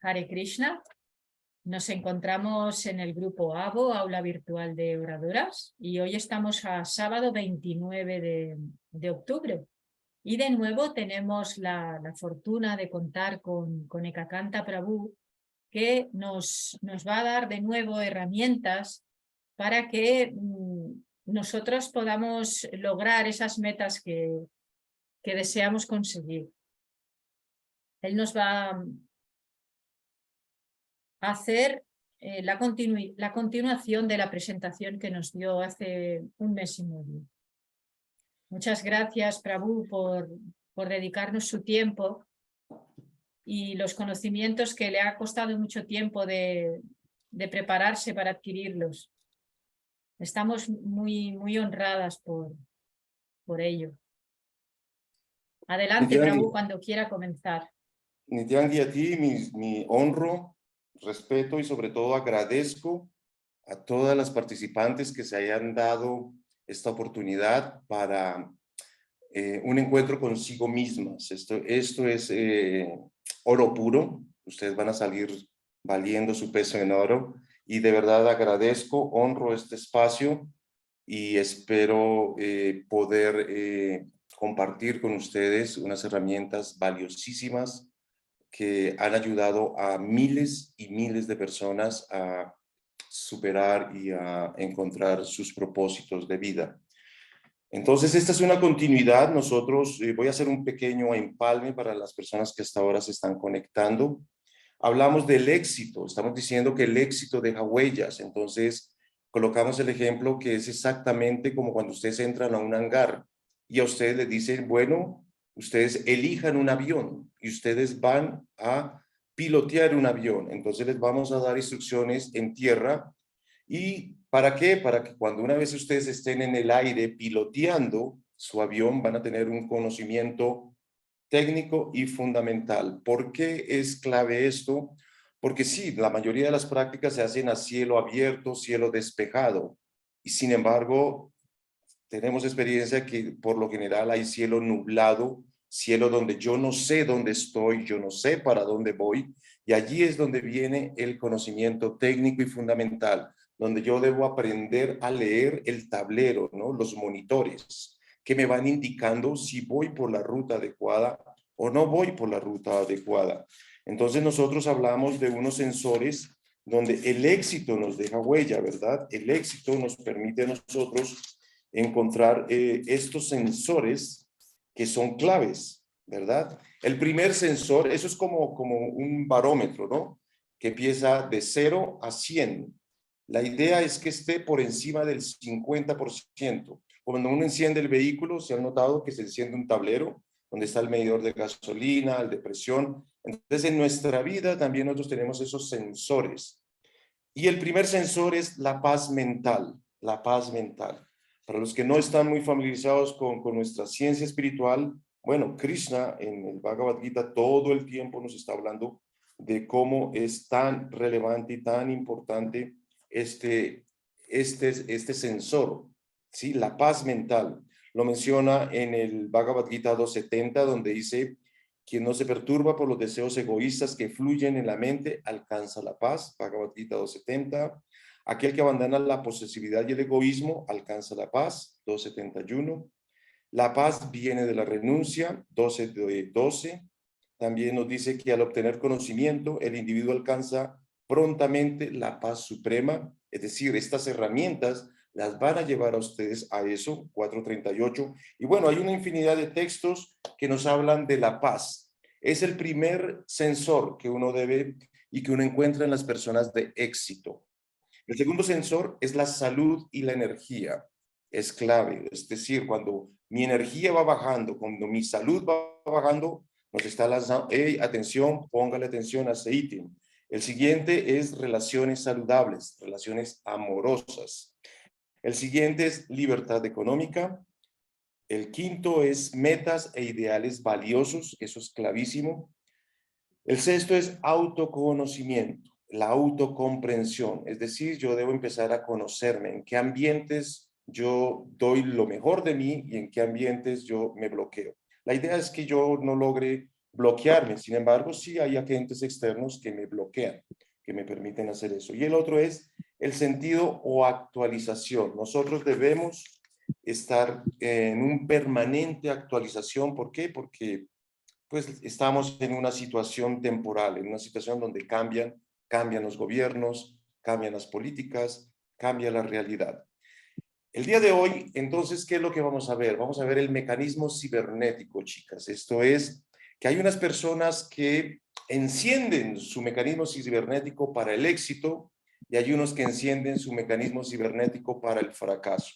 Hare Krishna. Nos encontramos en el grupo AVO, Aula Virtual de Oradoras, y hoy estamos a sábado 29 de octubre. Y de nuevo tenemos la fortuna de contar con Ekakanta Prabhu, que nos va a dar de nuevo herramientas para que nosotros podamos lograr esas metas que deseamos conseguir. Él nos va a hacer la continuación de la presentación que nos dio hace un mes y medio. Muchas gracias, Prabhu, por dedicarnos su tiempo y los conocimientos que le ha costado mucho tiempo de prepararse para adquirirlos. Estamos muy honradas por ello. Adelante, Prabhu, cuando quiera comenzar. Nityangi, a ti mi honro, respeto y sobre todo agradezco a todas las participantes que se hayan dado esta oportunidad para un encuentro consigo mismas. Esto es oro puro. Ustedes van a salir valiendo su peso en oro y de verdad agradezco, honro este espacio y espero poder compartir con ustedes unas herramientas valiosísimas que han ayudado a miles y miles de personas a superar y a encontrar sus propósitos de vida. Entonces, esta es una continuidad. Nosotros, voy a hacer un pequeño empalme para las personas que hasta ahora se están conectando. Hablamos del éxito, estamos diciendo que el éxito deja huellas. Entonces, colocamos el ejemplo que es exactamente como cuando ustedes entran a un hangar y a ustedes les dicen, bueno, ustedes elijan un avión y ustedes van a pilotear un avión. Entonces les vamos a dar instrucciones en tierra. ¿Y para qué? Para que cuando una vez ustedes estén en el aire piloteando su avión van a tener un conocimiento técnico y fundamental. ¿Por qué es clave esto? Porque sí, la mayoría de las prácticas se hacen a cielo abierto, cielo despejado. Y sin embargo, tenemos experiencia que por lo general hay cielo nublado, cielo donde yo no sé dónde estoy, yo no sé para dónde voy, y allí es donde viene el conocimiento técnico y fundamental, donde yo debo aprender a leer el tablero, ¿no? Los monitores, que me van indicando si voy por la ruta adecuada o no voy por la ruta adecuada. Entonces nosotros hablamos de unos sensores donde el éxito nos deja huella, ¿verdad? El éxito nos permite a nosotros encontrar estos sensores que son claves, ¿verdad? El primer sensor, eso es como un barómetro, ¿no? Que empieza de 0 a 100. La idea es que esté por encima del 50%. Cuando uno enciende el vehículo, se ha notado que se enciende un tablero donde está el medidor de gasolina, el de presión. Entonces, en nuestra vida también nosotros tenemos esos sensores. Y el primer sensor es la paz mental, la paz mental. Para los que no están muy familiarizados con nuestra ciencia espiritual, bueno, Krishna en el Bhagavad Gita todo el tiempo nos está hablando de cómo es tan relevante y tan importante este sensor, ¿sí? La paz mental. Lo menciona en el Bhagavad Gita 2.70, donde dice, quien no se perturba por los deseos egoístas que fluyen en la mente, alcanza la paz. Bhagavad Gita 2.70. Aquel que abandona la posesividad y el egoísmo, alcanza la paz. 2.71. La paz viene de la renuncia. 12.12. También nos dice que al obtener conocimiento, el individuo alcanza prontamente la paz suprema. Es decir, estas herramientas las van a llevar a ustedes a eso, 4.38. Y bueno, hay una infinidad de textos que nos hablan de la paz. Es el primer sensor que uno debe y que uno encuentra en las personas de éxito. El segundo sensor es la salud y la energía. Es clave, es decir, cuando mi energía va bajando, cuando mi salud va bajando, nos está lanzando, hey, atención, póngale atención a ese ítem. El siguiente es relaciones saludables, relaciones amorosas. El siguiente es libertad económica. El quinto es metas e ideales valiosos, eso es clavísimo. El sexto es autoconocimiento, la autocomprensión, es decir, yo debo empezar a conocerme, en qué ambientes yo doy lo mejor de mí y en qué ambientes yo me bloqueo. La idea es que yo no logre bloquearme. Sin embargo, sí hay agentes externos que me bloquean, que me permiten hacer eso. Y el otro es el sentido o actualización. Nosotros debemos estar en un permanente actualización. ¿Por qué? Porque pues estamos en una situación temporal, en una situación donde cambian los gobiernos, cambian las políticas, cambia la realidad. El día de hoy, entonces, ¿qué es lo que vamos a ver? Vamos a ver el mecanismo cibernético, chicas. Esto es que hay unas personas que encienden su mecanismo cibernético para el éxito y hay unos que encienden su mecanismo cibernético para el fracaso.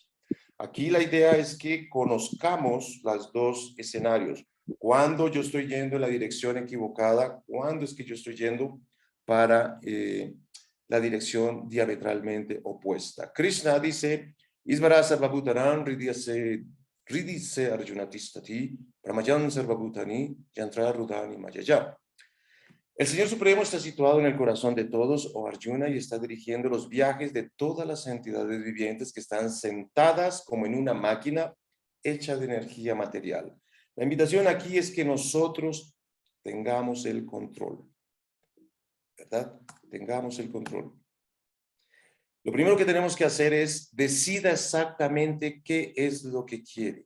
Aquí la idea es que conozcamos los dos escenarios. ¿Cuándo yo estoy yendo en la dirección equivocada? ¿Cuándo es que yo estoy yendo para la dirección diametralmente opuesta? Krishna dice, Isvara sarvabhutanan ridise arjunatistati pramayan sarvabhutani yantra rudani mayaya. El Señor Supremo está situado en el corazón de todos, oh Arjuna, y está dirigiendo los viajes de todas las entidades vivientes que están sentadas como en una máquina hecha de energía material. La invitación aquí es que nosotros tengamos el control, ¿verdad? Tengamos el control. Lo primero que tenemos que hacer es decida exactamente qué es lo que quiere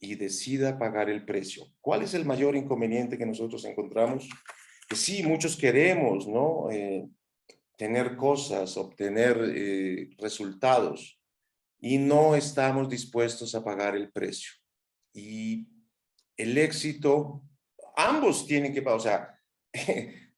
y decida pagar el precio. ¿Cuál es el mayor inconveniente que nosotros encontramos? Que sí, muchos queremos, ¿no? Tener cosas, obtener resultados y no estamos dispuestos a pagar el precio. Y el éxito, ambos tienen que pagar, o sea,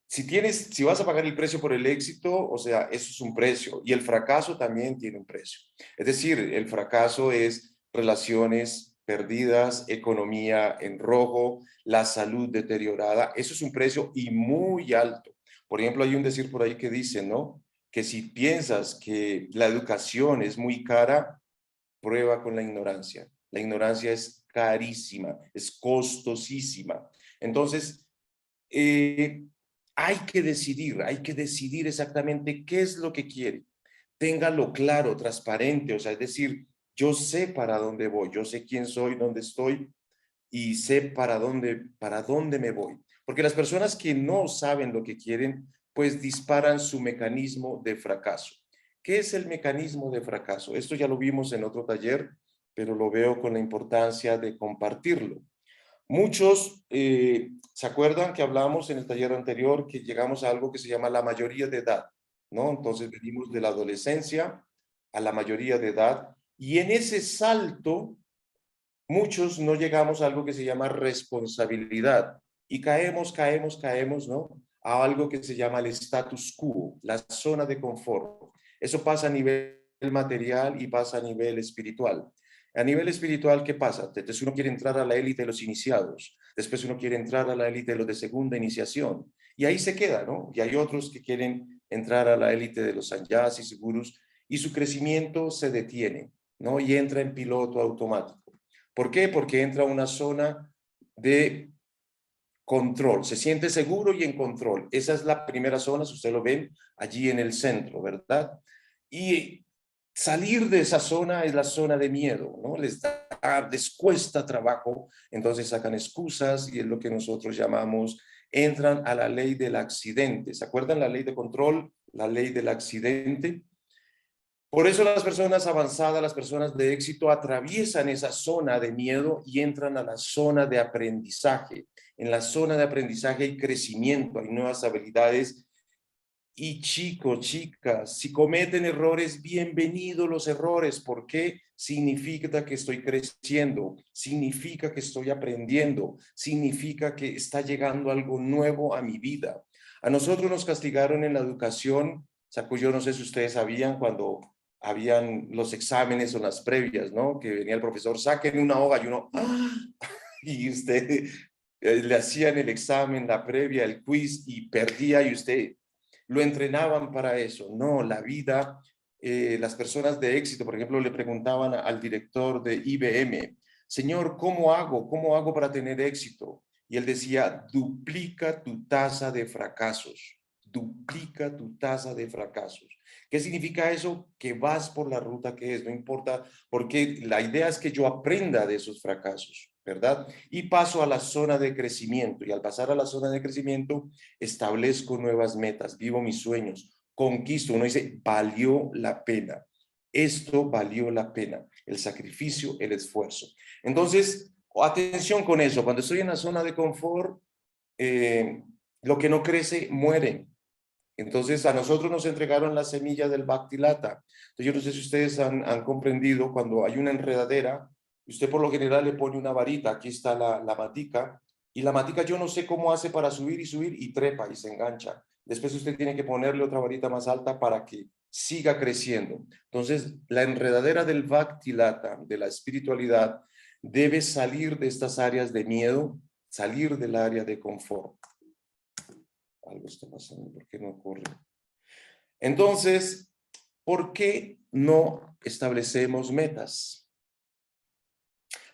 si vas a pagar el precio por el éxito, o sea, eso es un precio y el fracaso también tiene un precio. Es decir, el fracaso es relaciones perdidas, economía en rojo, la salud deteriorada, eso es un precio y muy alto. Por ejemplo, hay un decir por ahí que dice, ¿no? Que si piensas que la educación es muy cara, prueba con la ignorancia. La ignorancia es carísima, es costosísima. Entonces, hay que decidir exactamente qué es lo que quiere. Téngalo claro, transparente, o sea, es decir, yo sé para dónde voy, yo sé quién soy, dónde estoy y sé para dónde me voy. Porque las personas que no saben lo que quieren, pues disparan su mecanismo de fracaso. ¿Qué es el mecanismo de fracaso? Esto ya lo vimos en otro taller, pero lo veo con la importancia de compartirlo. Muchos se acuerdan que hablamos en el taller anterior que llegamos a algo que se llama la mayoría de edad, ¿no? Entonces venimos de la adolescencia a la mayoría de edad y en ese salto muchos no llegamos a algo que se llama responsabilidad y caemos, ¿no? A algo que se llama el status quo, la zona de confort. Eso pasa a nivel material y pasa a nivel espiritual. A nivel espiritual, ¿qué pasa? Entonces uno quiere entrar a la élite de los iniciados, después uno quiere entrar a la élite de los de segunda iniciación, y ahí se queda, ¿no? Y hay otros que quieren entrar a la élite de los sannyasis y gurús, y su crecimiento se detiene, ¿no? Y entra en piloto automático. ¿Por qué? Porque entra a una zona de control, se siente seguro y en control. Esa es la primera zona, si ustedes lo ven, allí en el centro, ¿verdad? Y salir de esa zona es la zona de miedo, ¿no? Les cuesta trabajo, entonces sacan excusas y es lo que nosotros llamamos, entran a la ley del accidente. ¿Se acuerdan la ley de control, la ley del accidente? Por eso las personas avanzadas, las personas de éxito atraviesan esa zona de miedo y entran a la zona de aprendizaje. En la zona de aprendizaje hay crecimiento, hay nuevas habilidades. Y chicos, chicas, si cometen errores, bienvenidos los errores. ¿Por qué? Significa que estoy creciendo, significa que estoy aprendiendo, significa que está llegando algo nuevo a mi vida. A nosotros nos castigaron en la educación, yo no sé si ustedes sabían cuando habían los exámenes o las previas, ¿no? Que venía el profesor, saquen una hoja y uno, ¡ah! Y usted le hacían el examen, la previa, el quiz y perdía y usted lo entrenaban para eso. No, la vida, las personas de éxito, por ejemplo, le preguntaban al director de IBM, señor, ¿cómo hago? ¿Cómo hago para tener éxito? Y él decía, duplica tu tasa de fracasos, duplica tu tasa de fracasos. ¿Qué significa eso? Que vas por la ruta que es, no importa, porque la idea es que yo aprenda de esos fracasos, ¿verdad? Y paso a la zona de crecimiento, y al pasar a la zona de crecimiento, establezco nuevas metas, vivo mis sueños, conquisto. Uno dice, valió la pena. Esto valió la pena, el sacrificio, el esfuerzo. Entonces, atención con eso, cuando estoy en la zona de confort, lo que no crece muere. Entonces a nosotros nos entregaron la semilla del Bhaktilata. Entonces yo no sé si ustedes han comprendido, cuando hay una enredadera, usted por lo general le pone una varita, aquí está la matica, y la matica yo no sé cómo hace para subir y trepa y se engancha. Después usted tiene que ponerle otra varita más alta para que siga creciendo. Entonces la enredadera del Bhaktilata, de la espiritualidad, debe salir de estas áreas de miedo, salir del área de confort. Algo está pasando, ¿por qué no ocurre? Entonces, ¿por qué no establecemos metas?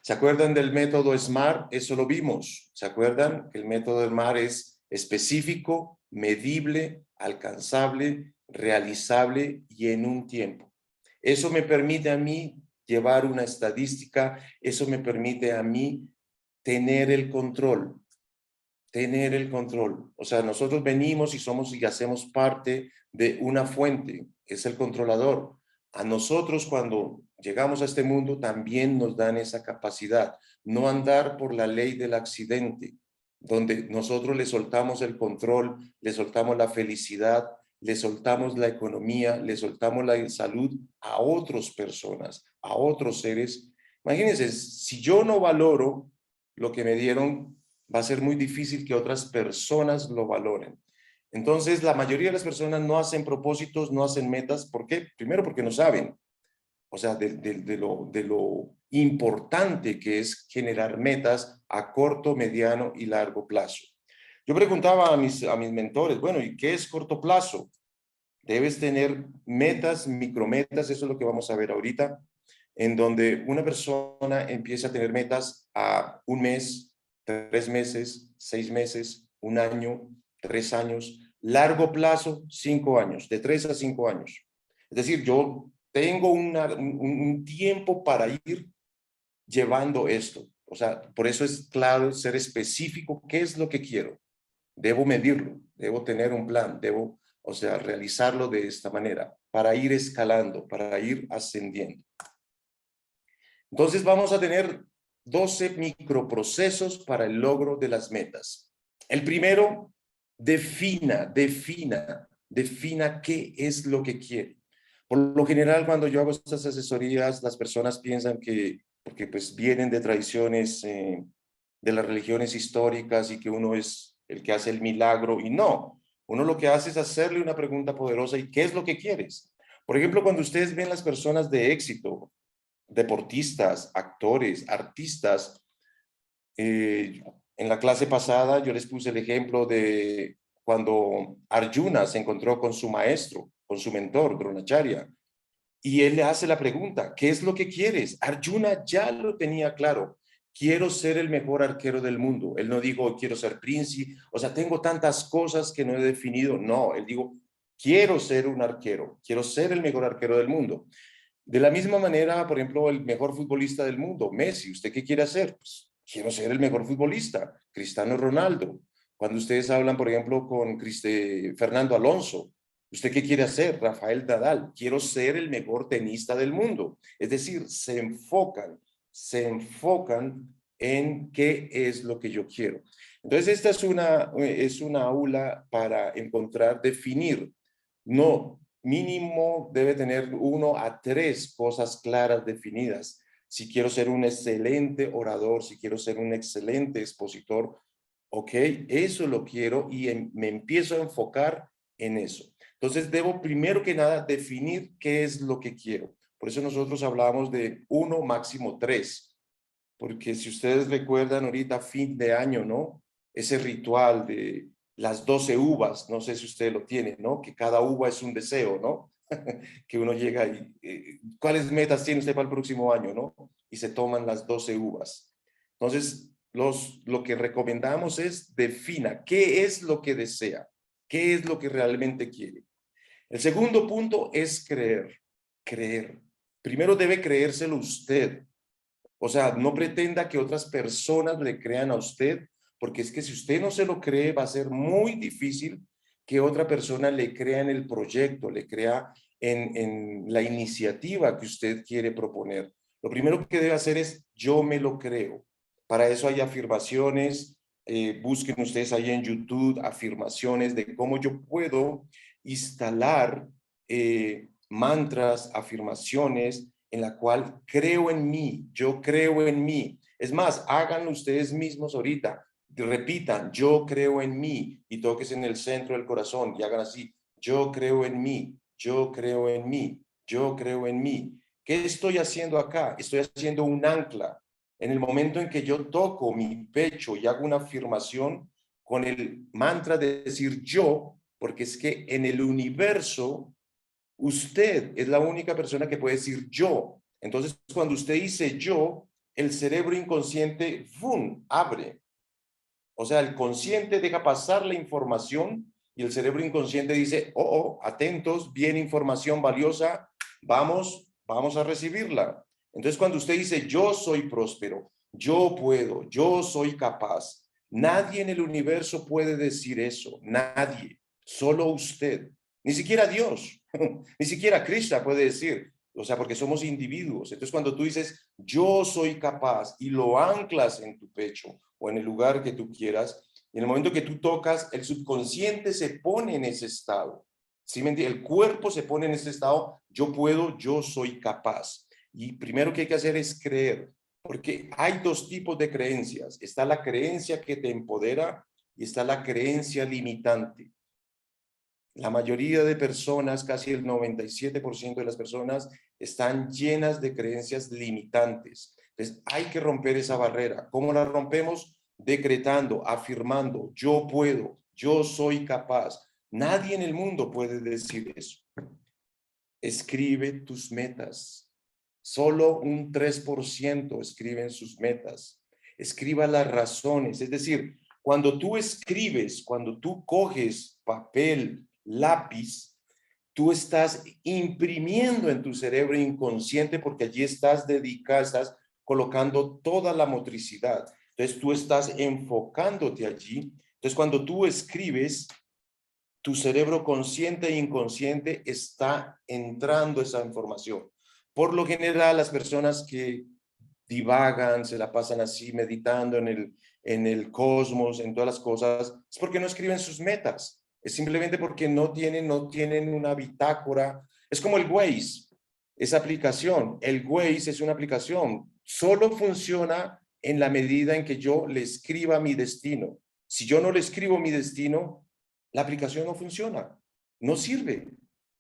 ¿Se acuerdan del método SMART? Eso lo vimos. ¿Se acuerdan? Que el método SMART es específico, medible, alcanzable, realizable y en un tiempo. Eso me permite a mí llevar una estadística, eso me permite a mí tener el control. Tener el control. O sea, nosotros venimos y somos y hacemos parte de una fuente, es el controlador. A nosotros cuando llegamos a este mundo también nos dan esa capacidad, no andar por la ley del accidente, donde nosotros le soltamos el control, le soltamos la felicidad, le soltamos la economía, le soltamos la salud a otras personas, a otros seres. Imagínense, si yo no valoro lo que me dieron, va a ser muy difícil que otras personas lo valoren. Entonces, la mayoría de las personas no hacen propósitos, no hacen metas. ¿Por qué? Primero, porque no saben. O sea, de lo importante que es generar metas a corto, mediano y largo plazo. Yo preguntaba a mis mentores, bueno, ¿y qué es corto plazo? Debes tener metas, micrometas, eso es lo que vamos a ver ahorita, en donde una persona empieza a tener metas a un mes, 3 meses, 6 meses, un año, 3 años, largo plazo, 5 años, de 3 a 5 años. Es decir, yo tengo un tiempo para ir llevando esto. O sea, por eso es clave ser específico, qué es lo que quiero. Debo medirlo, debo tener un plan, debo, o sea, realizarlo de esta manera para ir escalando, para ir ascendiendo. Entonces vamos a tener 12 microprocesos para el logro de las metas. El primero, defina qué es lo que quiere. Por lo general, cuando yo hago estas asesorías, las personas piensan que, porque pues vienen de tradiciones de las religiones históricas y que uno es el que hace el milagro, y no, uno lo que hace es hacerle una pregunta poderosa: ¿y qué es lo que quieres? Por ejemplo, cuando ustedes ven las personas de éxito, deportistas, actores, artistas, en la clase pasada yo les puse el ejemplo de cuando Arjuna se encontró con su maestro, con su mentor, Dronacharya, y él le hace la pregunta: ¿qué es lo que quieres? Arjuna ya lo tenía claro: quiero ser el mejor arquero del mundo. Él no dijo quiero ser príncipe, o sea, tengo tantas cosas que no he definido. No, él dijo quiero ser un arquero, quiero ser el mejor arquero del mundo. De la misma manera, por ejemplo, el mejor futbolista del mundo, Messi, ¿usted qué quiere hacer? Pues quiero ser el mejor futbolista. Cristiano Ronaldo. Cuando ustedes hablan, por ejemplo, con Fernando Alonso, ¿usted qué quiere hacer? Rafael Nadal, quiero ser el mejor tenista del mundo. Es decir, se enfocan en qué es lo que yo quiero. Entonces, esta es una aula para encontrar, definir, no, mínimo debe tener 1 a 3 cosas claras definidas. Si quiero ser un excelente orador, si quiero ser un excelente expositor, ok, eso lo quiero y me empiezo a enfocar en eso. Entonces debo primero que nada definir qué es lo que quiero. Por eso nosotros hablamos de 1, máximo 3. Porque si ustedes recuerdan ahorita fin de año, ¿no? Ese ritual de las 12 uvas, no sé si usted lo tiene, ¿no? Que cada uva es un deseo, ¿no? Que uno llega y, ¿cuáles metas tiene usted para el próximo año, no? Y se toman las 12 uvas. Entonces, lo que recomendamos es defina qué es lo que desea, qué es lo que realmente quiere. El segundo punto es creer. Creer. Primero debe creérselo usted. O sea, no pretenda que otras personas le crean a usted, porque es que si usted no se lo cree, va a ser muy difícil que otra persona le crea en el proyecto, le crea en la iniciativa que usted quiere proponer. Lo primero que debe hacer es, yo me lo creo. Para eso hay afirmaciones, busquen ustedes ahí en YouTube afirmaciones de cómo yo puedo instalar mantras, afirmaciones, en la cual creo en mí, yo creo en mí. Es más, háganlo ustedes mismos ahorita, repitan, yo creo en mí, y toques en el centro del corazón y hagan así, yo creo en mí, yo creo en mí, yo creo en mí. ¿Qué estoy haciendo acá? Estoy haciendo un ancla. En el momento en que yo toco mi pecho y hago una afirmación con el mantra de decir yo, porque es que en el universo usted es la única persona que puede decir yo. Entonces, cuando usted dice yo, el cerebro inconsciente, ¡fum!, abre. O sea, el consciente deja pasar la información y el cerebro inconsciente dice, oh, atentos, viene información valiosa, vamos a recibirla. Entonces, cuando usted dice, yo soy próspero, yo puedo, yo soy capaz, nadie en el universo puede decir eso, nadie, solo usted, ni siquiera Dios, ni siquiera Krishna puede decir, o sea, porque somos individuos. Entonces, cuando tú dices, yo soy capaz y lo anclas en tu pecho o en el lugar que tú quieras, y en el momento que tú tocas, el subconsciente se pone en ese estado. ¿Sí me entiendes? El cuerpo se pone en ese estado, yo puedo, yo soy capaz. Y primero que hay que hacer es creer, porque hay dos tipos de creencias. Está la creencia que te empodera y está la creencia limitante. La mayoría de personas, casi el 97% de las personas, están llenas de creencias limitantes. Entonces, hay que romper esa barrera. ¿Cómo la rompemos? Decretando, afirmando, yo puedo, yo soy capaz. Nadie en el mundo puede decir eso. Escribe tus metas. Solo un 3% escriben sus metas. Escriba las razones. Es decir, cuando tú escribes, cuando tú coges papel, lápiz, tú estás imprimiendo en tu cerebro inconsciente porque allí estás dedicado, estás colocando toda la motricidad. Entonces tú estás enfocándote allí. Entonces cuando tú escribes, tu cerebro consciente e inconsciente está entrando esa información. Por lo general, las personas que divagan, se la pasan así meditando en el cosmos, en todas las cosas, es porque no escriben sus metas. Es simplemente porque no tienen una bitácora. Es como el Waze, esa aplicación. El Waze es una aplicación. Solo funciona en la medida en que yo le escriba mi destino. Si yo no le escribo mi destino, la aplicación no funciona, no sirve,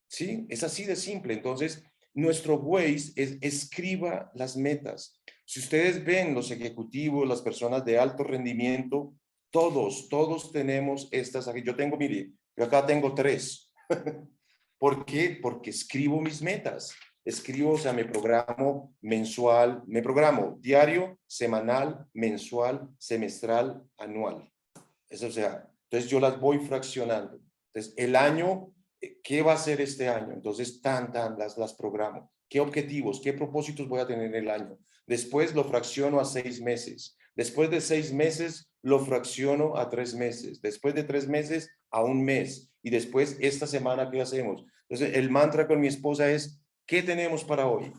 ¿sí? Es así de simple. Entonces, nuestro Waze es escriba las metas. Si ustedes ven los ejecutivos, las personas de alto rendimiento, todos tenemos estas aquí. Yo tengo, mire, yo acá tengo 3. ¿Por qué? Porque escribo mis metas. Escribo, o sea, me programo mensual, me programo diario, semanal, mensual, semestral, anual. Eso, o sea, entonces yo las voy fraccionando. Entonces, el año, ¿qué va a ser este año? Entonces, las programo. ¿Qué objetivos, qué propósitos voy a tener en el año? Después lo fracciono a 6 meses. Después de 6 meses, lo fracciono a 3 meses. Después de 3 meses, a 1 mes. Y después, esta semana, ¿qué hacemos? Entonces, el mantra con mi esposa es, ¿qué tenemos para hoy?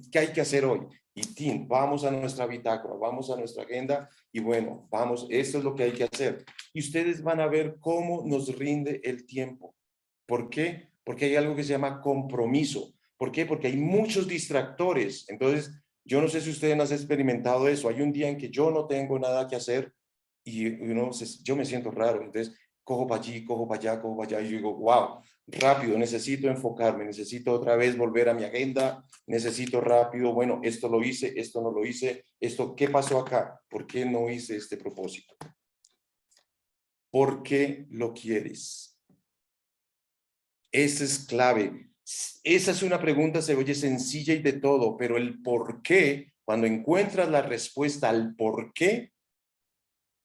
¿Qué hay que hacer hoy? Y vamos a nuestra bitácora, vamos a nuestra agenda y bueno, vamos, esto es lo que hay que hacer. Y ustedes van a ver cómo nos rinde el tiempo. ¿Por qué? Porque hay algo que se llama compromiso. ¿Por qué? Porque hay muchos distractores. Entonces, yo no sé si ustedes han experimentado eso. Hay un día en que yo no tengo nada que hacer y yo me siento raro. Entonces, cojo para allí, cojo para allá, cojo para allá. Y yo digo, wow, rápido, necesito enfocarme, necesito otra vez volver a mi agenda, necesito rápido, bueno, esto lo hice, esto no lo hice, esto, ¿qué pasó acá? ¿Por qué no hice este propósito? ¿Por qué lo quieres? Esa es clave. Esa es una pregunta, se oye sencilla y de todo, pero el por qué, cuando encuentras la respuesta al por qué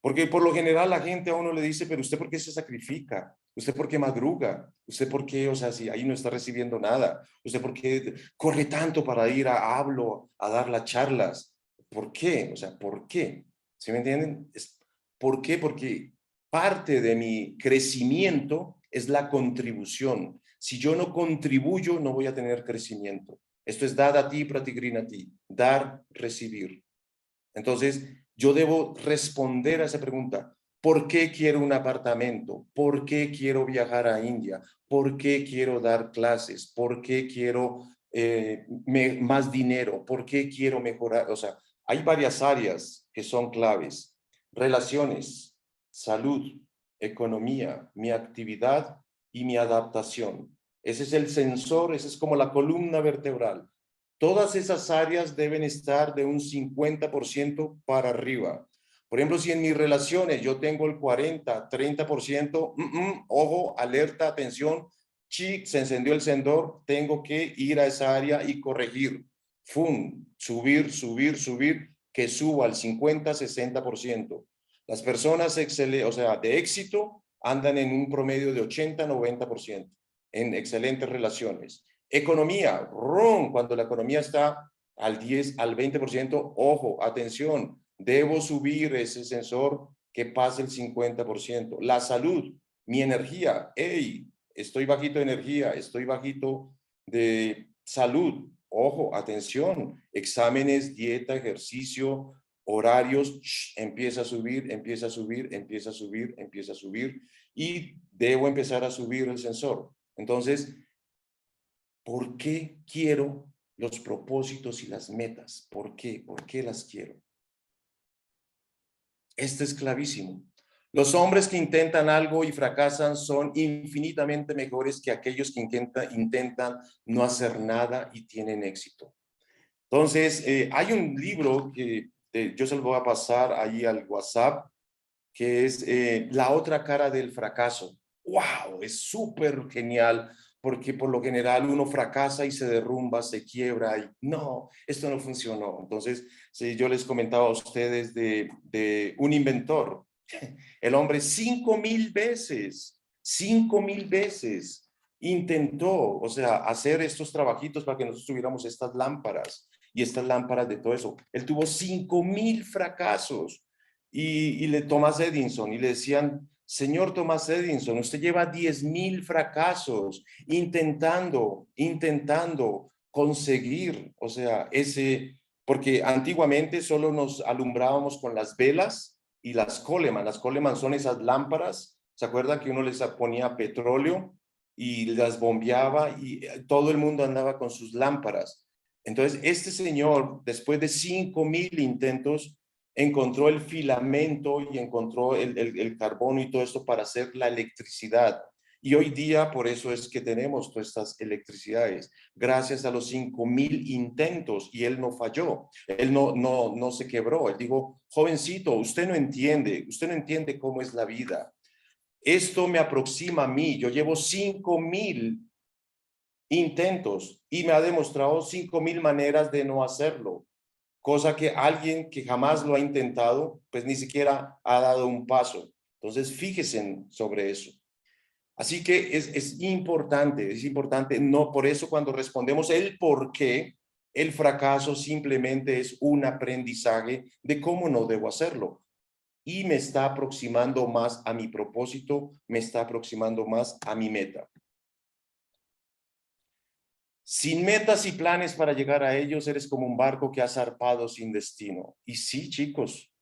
Porque por lo general la gente a uno le dice, pero ¿usted por qué se sacrifica? ¿Usted por qué madruga? ¿Usted por qué, o sea, si ahí no está recibiendo nada? ¿Usted por qué corre tanto para ir a Hablo, a dar las charlas? ¿Por qué? O sea, ¿por qué? ¿Sí me entienden? ¿Por qué? Porque parte de mi crecimiento es la contribución. Si yo no contribuyo, no voy a tener crecimiento. Esto es dar a ti, pratigrin a ti. Dar, recibir. Entonces, yo debo responder a esa pregunta. ¿Por qué quiero un apartamento? ¿Por qué quiero viajar a India? ¿Por qué quiero dar clases? ¿Por qué quiero más dinero? ¿Por qué quiero mejorar? O sea, hay varias áreas que son claves. Relaciones, salud, economía, mi actividad y mi adaptación. Ese es el sensor, esa es como la columna vertebral. Todas esas áreas deben estar de un 50% para arriba. Por ejemplo, si en mis relaciones yo tengo el 40, 30%, ojo, alerta, atención, se encendió el sensor, tengo que ir a esa área y corregir. Subir, subir, subir, que suba al 50, 60%. Las personas o sea, de éxito andan en un promedio de 80, 90% en excelentes relaciones. Economía, cuando la economía está al 10, al 20%, ojo, atención, debo subir ese sensor que pase el 50%. La salud, mi energía, hey, estoy bajito de energía, estoy bajito de salud, ojo, atención, exámenes, dieta, ejercicio, horarios, empieza a subir, empieza a subir, empieza a subir, empieza a subir y debo empezar a subir el sensor. Entonces, ¿por qué quiero los propósitos y las metas? ¿Por qué? ¿Por qué las quiero? Esto es clavísimo. Los hombres que intentan algo y fracasan son infinitamente mejores que aquellos que intentan no hacer nada y tienen éxito. Entonces, hay un libro que yo se lo voy a pasar ahí al WhatsApp, que es La otra cara del fracaso. ¡Wow! Es súper genial porque por lo general uno fracasa y se derrumba, se quiebra y no, esto no funcionó. Entonces, sí, yo les comentaba a ustedes de un inventor. El hombre 5,000 veces intentó, o sea, hacer estos trabajitos para que nosotros tuviéramos estas lámparas y estas lámparas de todo eso. Él tuvo 5,000 fracasos y Thomas Edison, y le decían, señor Thomas Edison, usted lleva 10,000 fracasos intentando conseguir, o sea, porque antiguamente solo nos alumbrábamos con las velas y las Coleman. Las Coleman son esas lámparas, ¿se acuerdan que uno les ponía petróleo y las bombeaba y todo el mundo andaba con sus lámparas? Entonces, este señor, después de 5,000 intentos, encontró el filamento y encontró el carbono y todo esto para hacer la electricidad. Y hoy día por eso es que tenemos todas estas electricidades, gracias a los 5,000 intentos, y él no falló, él no se quebró. Él dijo, jovencito, usted no entiende cómo es la vida. Esto me aproxima a mí, yo llevo 5,000 intentos y me ha demostrado 5,000 maneras de no hacerlo, cosa que alguien que jamás lo ha intentado, pues ni siquiera ha dado un paso. Entonces, fíjense sobre eso. Así que es importante, no, por eso cuando respondemos el por qué, el fracaso simplemente es un aprendizaje de cómo no debo hacerlo. Y me está aproximando más a mi propósito, me está aproximando más a mi meta. Sin metas y planes para llegar a ellos, eres como un barco que ha zarpado sin destino. Y sí, chicos,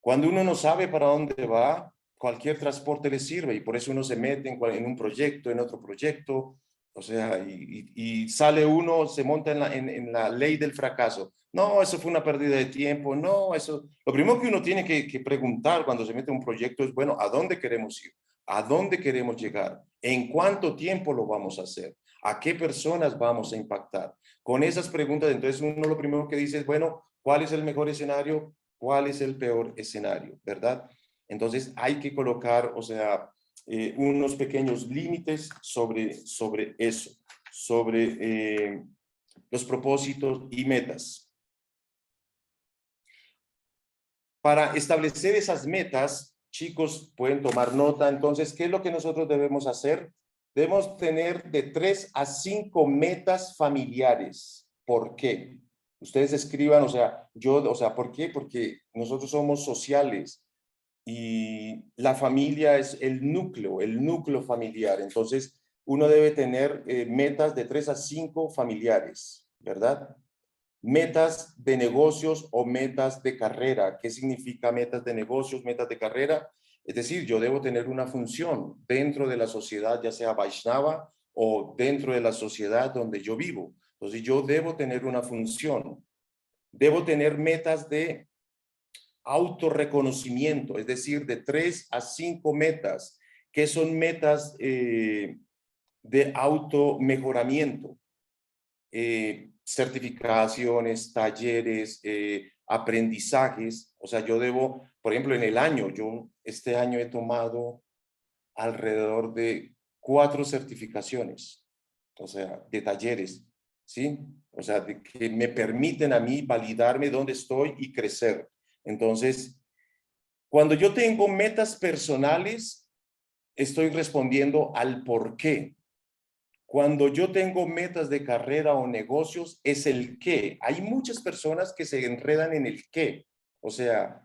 cuando uno no sabe para dónde va, cualquier transporte le sirve y por eso uno se mete en un proyecto, en otro proyecto, o sea, y sale uno, se monta en la ley del fracaso. No, eso fue una pérdida de tiempo, no, eso. Lo primero que uno tiene que preguntar cuando se mete en un proyecto es, bueno, ¿a dónde queremos ir? ¿A dónde queremos llegar? ¿En cuánto tiempo lo vamos a hacer? ¿A qué personas vamos a impactar? Con esas preguntas, entonces uno lo primero que dice es, bueno, ¿cuál es el mejor escenario? ¿Cuál es el peor escenario? ¿Verdad? Entonces hay que colocar, o sea, unos pequeños límites sobre eso, sobre los propósitos y metas. Para establecer esas metas, chicos, pueden tomar nota. Entonces, ¿qué es lo que nosotros debemos hacer? Debemos tener de 3 a 5 metas familiares. ¿Por qué? Ustedes escriban, ¿por qué? Porque nosotros somos sociales y la familia es el núcleo familiar. Entonces, uno debe tener metas de 3 a 5 familiares, ¿verdad? Metas de negocios o metas de carrera. ¿Qué significa metas de negocios, metas de carrera? Es decir, yo debo tener una función dentro de la sociedad, ya sea Vaishnava o dentro de la sociedad donde yo vivo. Entonces, yo debo tener una función. Debo tener metas de autorreconocimiento, es decir, de 3 a 5 metas, que son metas de automejoramiento. Certificaciones, talleres, aprendizajes. O sea, yo debo, por ejemplo, en el año, yo este año he tomado alrededor de 4 certificaciones, o sea, de talleres, ¿sí? O sea, de que me permiten a mí validarme dónde estoy y crecer. Entonces, cuando yo tengo metas personales, estoy respondiendo al por qué. Cuando yo tengo metas de carrera o negocios, es el qué. Hay muchas personas que se enredan en el qué. O sea,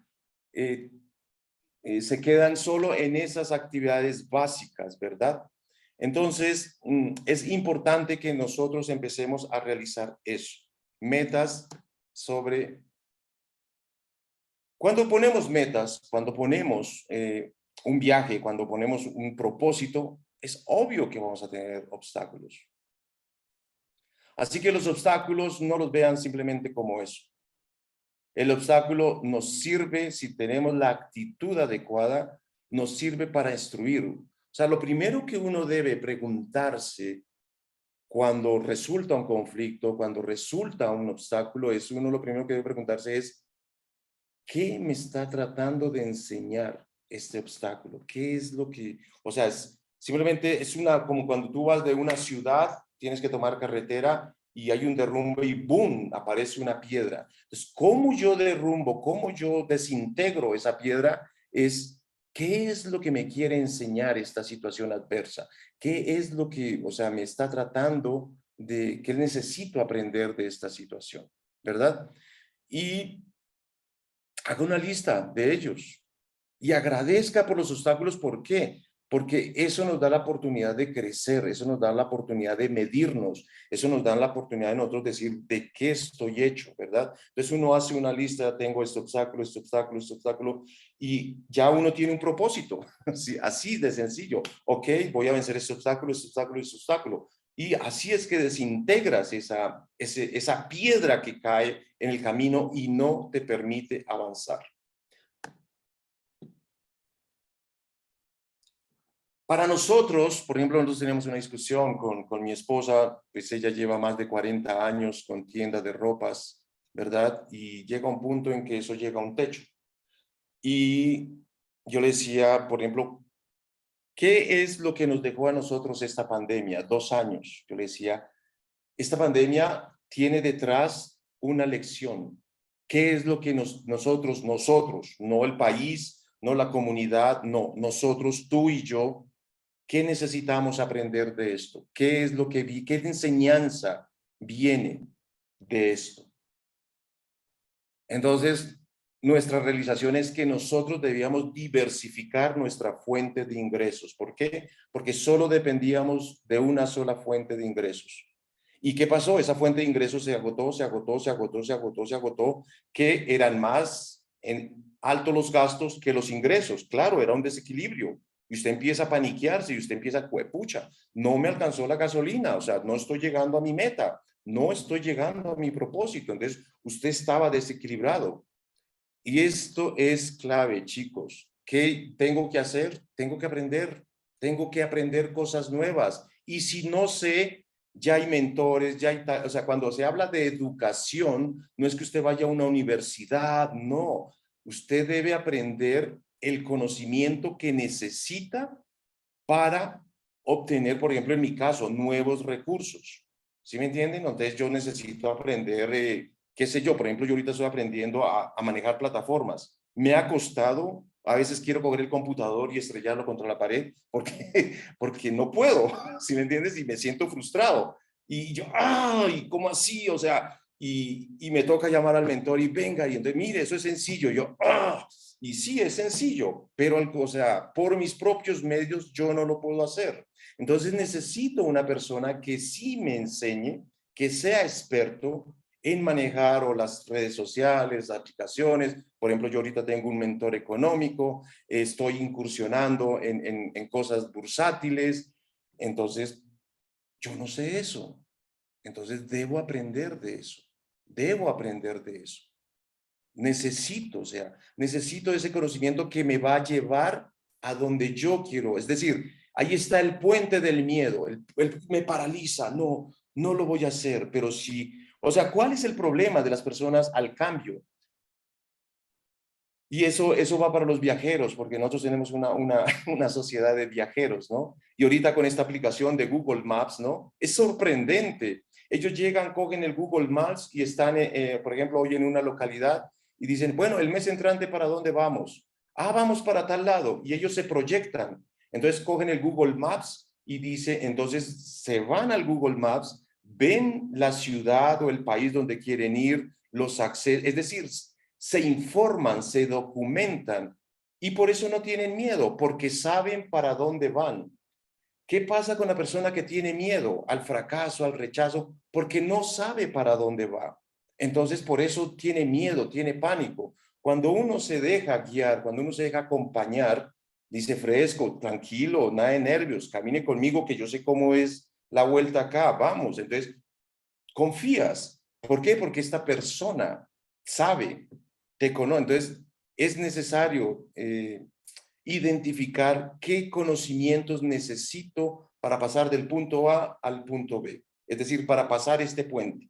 eh, se quedan solo en esas actividades básicas, ¿verdad? Entonces, es importante que nosotros empecemos a realizar eso. Metas sobre... Cuando ponemos metas, cuando ponemos un viaje, cuando ponemos un propósito, es obvio que vamos a tener obstáculos. Así que los obstáculos no los vean simplemente como eso. El obstáculo nos sirve, si tenemos la actitud adecuada, nos sirve para instruir. O sea, lo primero que uno debe preguntarse cuando resulta un conflicto, cuando resulta un obstáculo, es uno lo primero que debe preguntarse es, ¿qué me está tratando de enseñar este obstáculo? ¿Qué es lo que, o sea, simplemente es como cuando tú vas de una ciudad, tienes que tomar carretera y hay un derrumbe y ¡boom! Aparece una piedra. Entonces, ¿cómo yo derrumbo, cómo yo desintegro esa piedra? ¿Qué es lo que me quiere enseñar esta situación adversa? ¿Qué es lo que, o sea, me está tratando de, qué necesito aprender de esta situación? ¿Verdad? Y haga una lista de ellos y agradezca por los obstáculos. ¿Por qué? Porque eso nos da la oportunidad de crecer, eso nos da la oportunidad de medirnos, eso nos da la oportunidad de nosotros decir de qué estoy hecho, ¿verdad? Entonces uno hace una lista, tengo este obstáculo, este obstáculo, este obstáculo, y ya uno tiene un propósito, así de sencillo. Ok, voy a vencer este obstáculo, este obstáculo, este obstáculo. Y así es que desintegras esa piedra que cae en el camino y no te permite avanzar. Para nosotros, por ejemplo, nosotros tenemos una discusión con mi esposa, pues ella lleva más de 40 años con tiendas de ropas, ¿verdad? Y llega un punto en que eso llega a un techo. Y yo le decía, por ejemplo, ¿qué es lo que nos dejó a nosotros esta pandemia? 2 años. Yo le decía, esta pandemia tiene detrás una lección. ¿Qué es lo que nosotros, no el país, no la comunidad, no, nosotros, tú y yo, qué necesitamos aprender de esto? ¿Qué es lo que qué enseñanza viene de esto? Entonces, nuestra realización es que nosotros debíamos diversificar nuestra fuente de ingresos. ¿Por qué? Porque solo dependíamos de una sola fuente de ingresos. ¿Y qué pasó? Esa fuente de ingresos se agotó, que eran más altos los gastos que los ingresos. Claro, era un desequilibrio. Y usted empieza a paniquearse y usted empieza, pucha, no me alcanzó la gasolina, o sea, no estoy llegando a mi meta, no estoy llegando a mi propósito. Entonces, usted estaba desequilibrado. Y esto es clave, chicos. ¿Qué tengo que hacer? Tengo que aprender cosas nuevas. Y si no sé, ya hay mentores, o sea, cuando se habla de educación, no es que usted vaya a una universidad, no. Usted debe aprender el conocimiento que necesita para obtener, por ejemplo, en mi caso, nuevos recursos. ¿Sí me entienden? Entonces yo necesito aprender, qué sé yo, por ejemplo, yo ahorita estoy aprendiendo a manejar plataformas. me ha costado. A veces quiero coger el computador y estrellarlo contra la pared porque no puedo, ¿sí me entiendes? Y me siento frustrado. Y yo, ¡ay! ¿Cómo así? O sea, y me toca llamar al mentor y venga, y entonces, mire, eso es sencillo. Yo, ¡ah! Y sí, es sencillo, pero, o sea, por mis propios medios yo no lo puedo hacer. Entonces necesito una persona que sí me enseñe, que sea experto en manejar o las redes sociales, aplicaciones. Por ejemplo, yo ahorita tengo un mentor económico, estoy incursionando en cosas bursátiles, entonces yo no sé eso. Entonces debo aprender de eso, debo aprender de eso. Necesito, o sea, necesito ese conocimiento que me va a llevar a donde yo quiero. Es decir, ahí está el puente del miedo, me paraliza, no lo voy a hacer, pero sí, o sea, ¿cuál es el problema de las personas al cambio? Y eso va para los viajeros, porque nosotros tenemos una sociedad de viajeros, ¿no? Y ahorita con esta aplicación de Google Maps, ¿no? Es sorprendente. Ellos llegan, cogen el Google Maps y están, por ejemplo, hoy en una localidad y dicen, bueno, el mes entrante, ¿para dónde vamos? Ah, vamos para tal lado. Y ellos se proyectan. Entonces cogen el Google Maps y dice, entonces se van al Google Maps, ven la ciudad o el país donde quieren ir, los accesos, es decir, se informan, se documentan y por eso no tienen miedo, porque saben para dónde van. ¿Qué pasa con la persona que tiene miedo al fracaso, al rechazo? Porque no sabe para dónde va. Entonces, por eso tiene miedo, tiene pánico. Cuando uno se deja guiar, cuando uno se deja acompañar, dice fresco, tranquilo, nada de nervios, camine conmigo que yo sé cómo es la vuelta acá, vamos. Entonces, confías. ¿Por qué? Porque esta persona sabe, te conoce. Entonces, es necesario identificar qué conocimientos necesito para pasar del punto A al punto B. Es decir, para pasar este puente.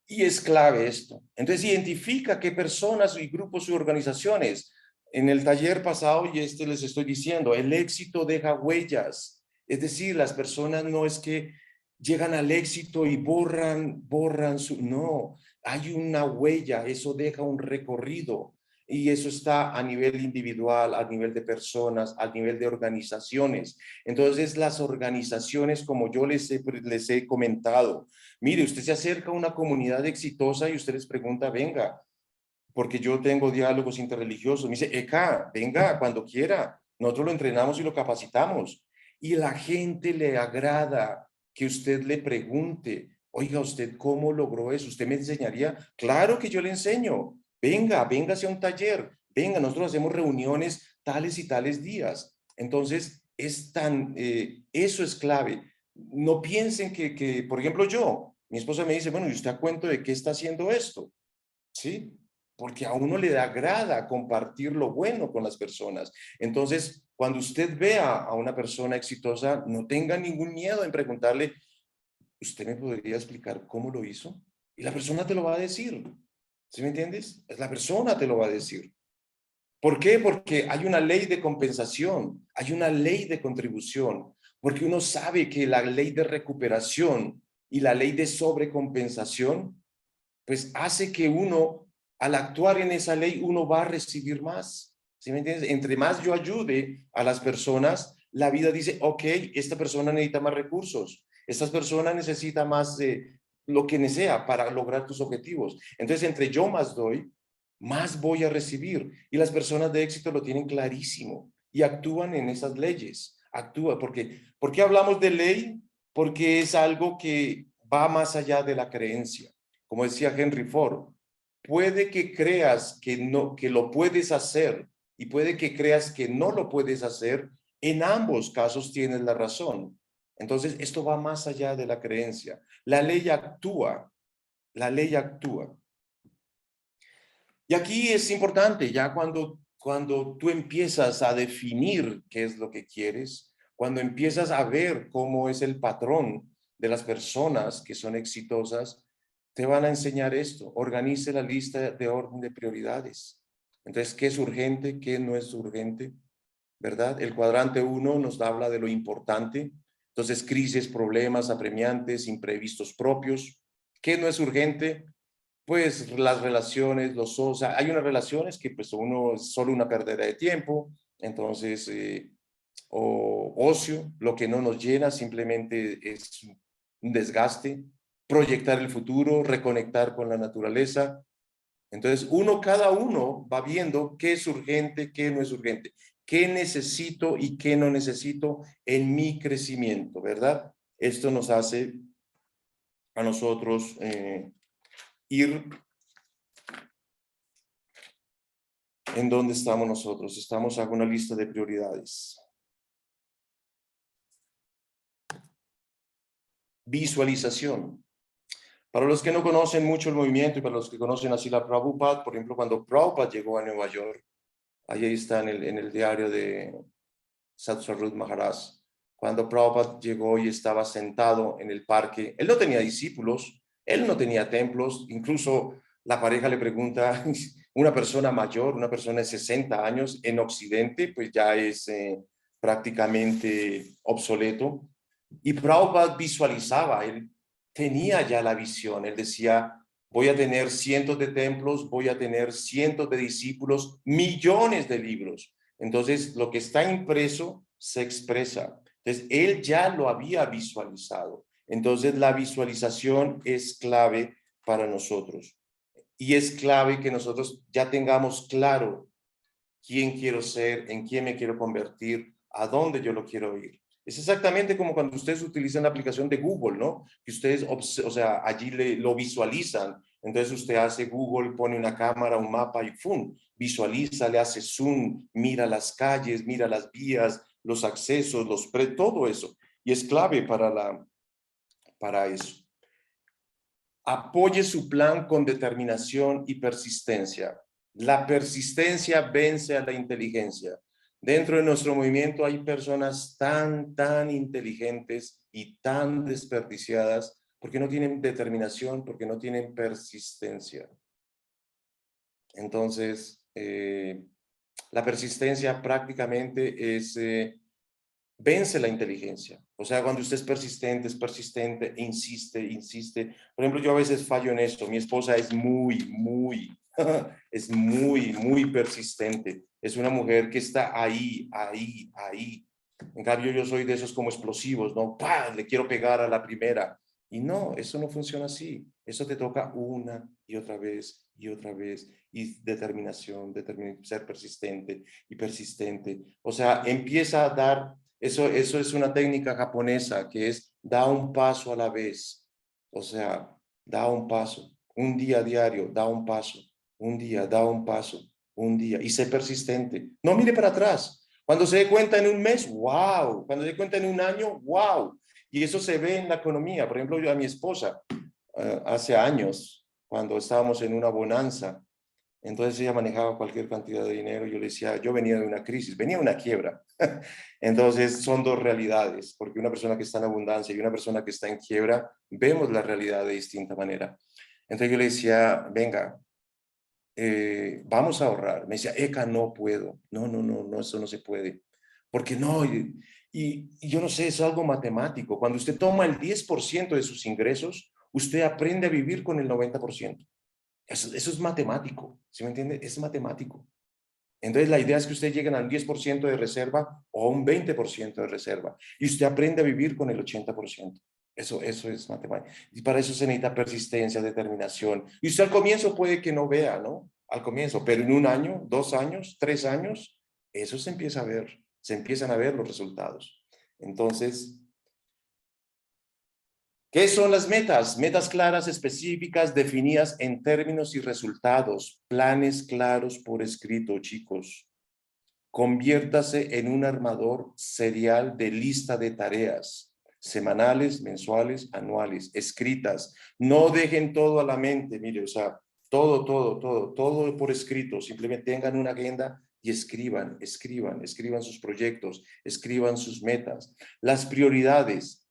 Y es clave esto. Entonces, identifica qué personas y grupos y organizaciones. En el taller pasado, y les estoy diciendo, el éxito deja huellas. Es decir, las personas no es que llegan al éxito y borran su... No, hay una huella, eso deja un recorrido. Y eso está a nivel individual, a nivel de personas, a nivel de organizaciones. Entonces, las organizaciones, como yo les he comentado, mire, usted se acerca a una comunidad exitosa y usted les pregunta, venga, porque yo tengo diálogos interreligiosos. Me dice, Eka, venga, cuando quiera. Nosotros lo entrenamos y lo capacitamos. Y la gente le agrada que usted le pregunte, oiga, ¿usted cómo logró eso? ¿Usted me enseñaría? Claro que yo le enseño. Venga, véngase a un taller. Venga, nosotros hacemos reuniones tales y tales días. Entonces, eso es clave. No piensen por ejemplo, mi esposa me dice, bueno, ¿y usted a cuento de qué está haciendo esto? ¿Sí? Porque a uno le agrada compartir lo bueno con las personas. Entonces, cuando usted vea a una persona exitosa, no tenga ningún miedo en preguntarle, ¿usted me podría explicar cómo lo hizo? Y la persona te lo va a decir. ¿Sí me entiendes? La persona te lo va a decir. ¿Por qué? Porque hay una ley de compensación, hay una ley de contribución, porque uno sabe que la ley de recuperación y la ley de sobrecompensación pues hace que uno, al actuar en esa ley, uno va a recibir más. ¿Sí me entiendes? Entre más yo ayude a las personas, la vida dice, ok, esta persona necesita más recursos, esta persona necesita más lo que sea para lograr tus objetivos. Entonces, entre yo más doy, más voy a recibir. Y las personas de éxito lo tienen clarísimo y actúan en esas leyes. Actúa ¿por qué hablamos de ley? Porque es algo que va más allá de la creencia. Como decía Henry Ford, puede que creas que no, que lo puedes hacer y puede que creas que no lo puedes hacer. En ambos casos tienes la razón. Entonces, esto va más allá de la creencia. La ley actúa, la ley actúa. Y aquí es importante, ya cuando tú empiezas a definir qué es lo que quieres, cuando empiezas a ver cómo es el patrón de las personas que son exitosas, te van a enseñar esto. Organice la lista de orden de prioridades. Entonces, ¿qué es urgente? ¿Qué no es urgente? ¿Verdad? El cuadrante 1 nos habla de lo importante. Entonces, crisis, problemas apremiantes, imprevistos propios. ¿Qué no es urgente? pues las relaciones, o sea, hay unas relaciones que pues uno es solo una pérdida de tiempo, entonces, o ocio, lo que no nos llena simplemente es un desgaste, proyectar el futuro, reconectar con la naturaleza. Entonces, cada uno va viendo qué es urgente, qué no es urgente, qué necesito y qué no necesito en mi crecimiento, ¿verdad? Esto nos hace a nosotros ir en dónde estamos nosotros. Estamos a una lista de prioridades. Visualización. Para los que no conocen mucho el movimiento y para los que conocen así la Prabhupada, por ejemplo, cuando Prabhupada llegó a Nueva York, ahí está en el diario de Satsvarut Maharaj, cuando Prabhupada llegó y estaba sentado en el parque, él no tenía discípulos, él no tenía templos, incluso la pareja le pregunta, una persona mayor, una persona de 60 años en Occidente, pues ya es prácticamente obsoleto. Y Prabhupada visualizaba, él tenía ya la visión, él decía, voy a tener cientos de templos, voy a tener cientos de discípulos, millones de libros. Entonces, lo que está impreso se expresa. Entonces, él ya lo había visualizado. Entonces, la visualización es clave para nosotros. Y es clave que nosotros ya tengamos claro quién quiero ser, en quién me quiero convertir, a dónde yo lo quiero ir. Es exactamente como cuando ustedes utilizan la aplicación de Google, ¿no? Que ustedes, o sea, allí lo visualizan. Entonces usted hace Google, pone una cámara, un mapa y ¡fum! Visualiza, le hace zoom, mira las calles, mira las vías, los accesos, todo eso. Y es clave para eso. Apoye su plan con determinación y persistencia. La persistencia vence a la inteligencia. Dentro de nuestro movimiento hay personas tan inteligentes y tan desperdiciadas porque no tienen determinación, porque no tienen persistencia. Entonces, la persistencia prácticamente es vence la inteligencia. O sea, cuando usted es persistente, insiste. Por ejemplo, yo a veces fallo en esto. Mi esposa es es muy persistente. Es una mujer que está ahí. En cambio, yo soy de esos como explosivos, ¿no? ¡Pah! Le quiero pegar a la primera. Y no, eso no funciona así. Eso te toca una y otra vez y otra vez. Y determinación, ser persistente y persistente. O sea, empieza a dar eso es una técnica japonesa que es da un paso a la vez. O sea, da un paso. Un día diario, da un paso. Un día, da un paso. Un día. Y sé persistente. No mire para atrás. Cuando se dé cuenta en un mes, wow. Cuando se dé cuenta en un año, wow. Y eso se ve en la economía. Por ejemplo, yo a mi esposa, hace años, cuando estábamos en una bonanza, entonces ella manejaba cualquier cantidad de dinero. Yo le decía, yo venía de una crisis, venía de una quiebra. Entonces son dos realidades, porque una persona que está en abundancia y una persona que está en quiebra, vemos la realidad de distinta manera. Entonces yo le decía, venga, vamos a ahorrar. Me decía, Eka, no puedo. No, eso no se puede. Porque no, y yo no sé, es algo matemático. Cuando usted toma el 10% de sus ingresos, usted aprende a vivir con el 90%. Eso es matemático, ¿sí me entiende? Es matemático. Entonces, la idea es que usted llegue al 10% de reserva o a un 20% de reserva y usted aprende a vivir con el 80%. Eso es matemática. Y para eso se necesita persistencia, determinación. Y usted al comienzo puede que no vea, ¿no? Al comienzo, pero en un año, 2 años, 3 años, eso se empieza a ver, se empiezan a ver los resultados. Entonces, ¿qué son las metas? Metas claras, específicas, definidas en términos y resultados. Planes claros por escrito, chicos. Conviértase en un armador serial de lista de tareas, semanales, mensuales, anuales, escritas. No dejen todo a la mente, mire, o sea, todo por escrito. Simplemente tengan una agenda y escriban sus proyectos, escriban sus metas. Las prioridades.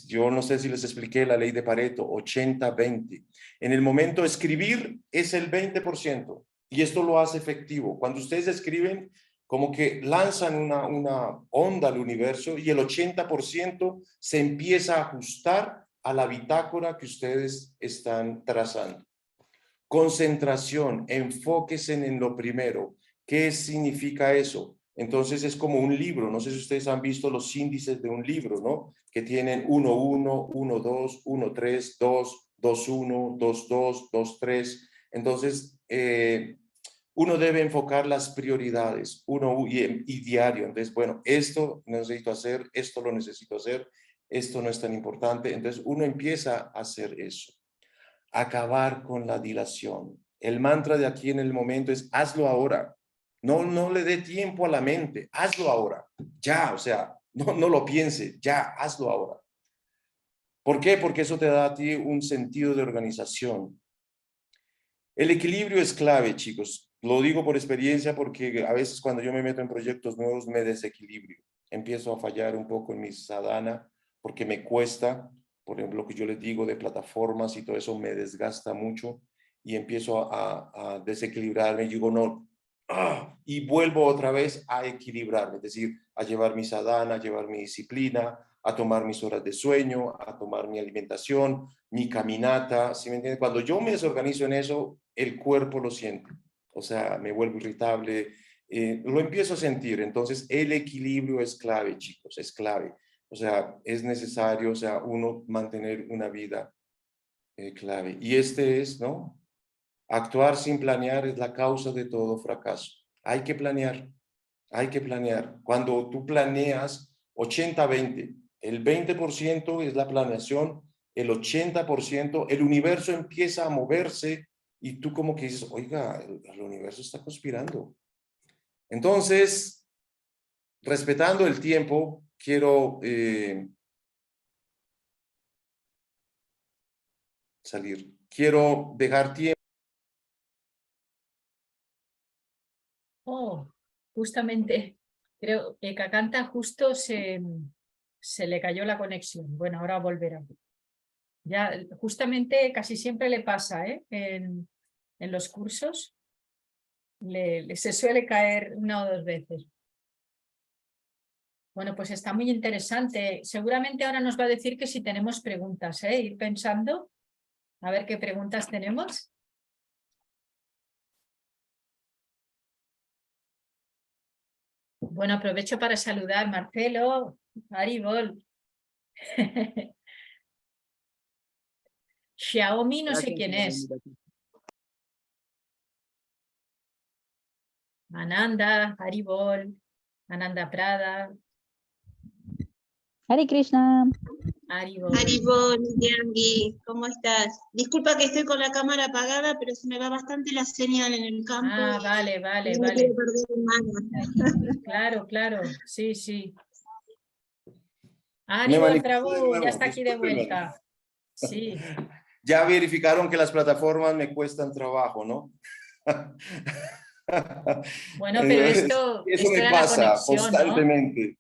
Yo no sé si les expliqué la ley de Pareto, 80-20. En el momento de escribir es el 20% y esto lo hace efectivo. Cuando ustedes escriben, como que lanzan una onda al universo y el 80% se empieza a ajustar a la bitácora que ustedes están trazando. Concentración, enfóquese en lo primero. ¿Qué significa eso? Entonces es como un libro, no sé si ustedes han visto los índices de un libro, ¿no? Que tienen 1.1, 1.2, 1.3, 2, 2.1, 2.2, 2.3. Entonces, uno debe enfocar las prioridades, y diario. Entonces, bueno, esto necesito hacer, esto lo necesito hacer, esto no es tan importante. Entonces, uno empieza a hacer eso. Acabar con la dilación. El mantra de aquí en el momento es hazlo ahora. No le dé tiempo a la mente, hazlo ahora. Ya, o sea, no lo piense, ya, hazlo ahora. ¿Por qué? Porque eso te da a ti un sentido de organización. El equilibrio es clave, chicos. Lo digo por experiencia porque a veces cuando yo me meto en proyectos nuevos me desequilibrio. Empiezo a fallar un poco en mi sadhana porque me cuesta, por ejemplo, lo que yo les digo de plataformas y todo eso me desgasta mucho y empiezo a desequilibrarme y digo no, y vuelvo otra vez a equilibrarme, es decir, a llevar mi sadhana, a llevar mi disciplina, a tomar mis horas de sueño, a tomar mi alimentación, mi caminata, ¿sí me entiendes? Cuando yo me desorganizo en eso, el cuerpo lo siente, o sea, me vuelvo irritable, lo empiezo a sentir. Entonces, el equilibrio es clave, chicos, es clave. O sea, es necesario, o sea, uno mantener una vida clave. Y este es, ¿no? Actuar sin planear es la causa de todo fracaso. Hay que planear, hay que planear. Cuando tú planeas 80-20, el 20% es la planeación, el 80%, el universo empieza a moverse y tú como que dices, oiga, el universo está conspirando. Entonces, respetando el tiempo, quiero salir. Quiero dejar tiempo. Oh, justamente, creo que Cacanta justo se le cayó la conexión. Bueno, ahora volverá. Ya, justamente casi siempre le pasa, ¿eh? En los cursos se suele caer una o dos veces. Bueno, pues está muy interesante. Seguramente ahora nos va a decir que si tenemos preguntas, ¿eh? Ir pensando, a ver qué preguntas tenemos. Bueno, aprovecho para saludar Marcelo, Aribol. Xiaomi no sé Gracias quién por la es. invitación. Ananda, Haribol, Ananda Prada, Hare Krishna. Haribol. Haribol, Yangi, ¿cómo estás? Disculpa que estoy con la cámara apagada, pero se me va bastante la señal en el campo. Ah, vale, Y vale, no me vale. quiero perder nada. Claro, claro, sí, sí. Me Haribol manifesté de Prabhu, ya nuevo, está aquí de discúlpenme. vuelta. Sí. Ya verificaron que las plataformas me cuestan trabajo, ¿no? Bueno, pero Eso esto me era la pasa conexión, ¿no? constantemente.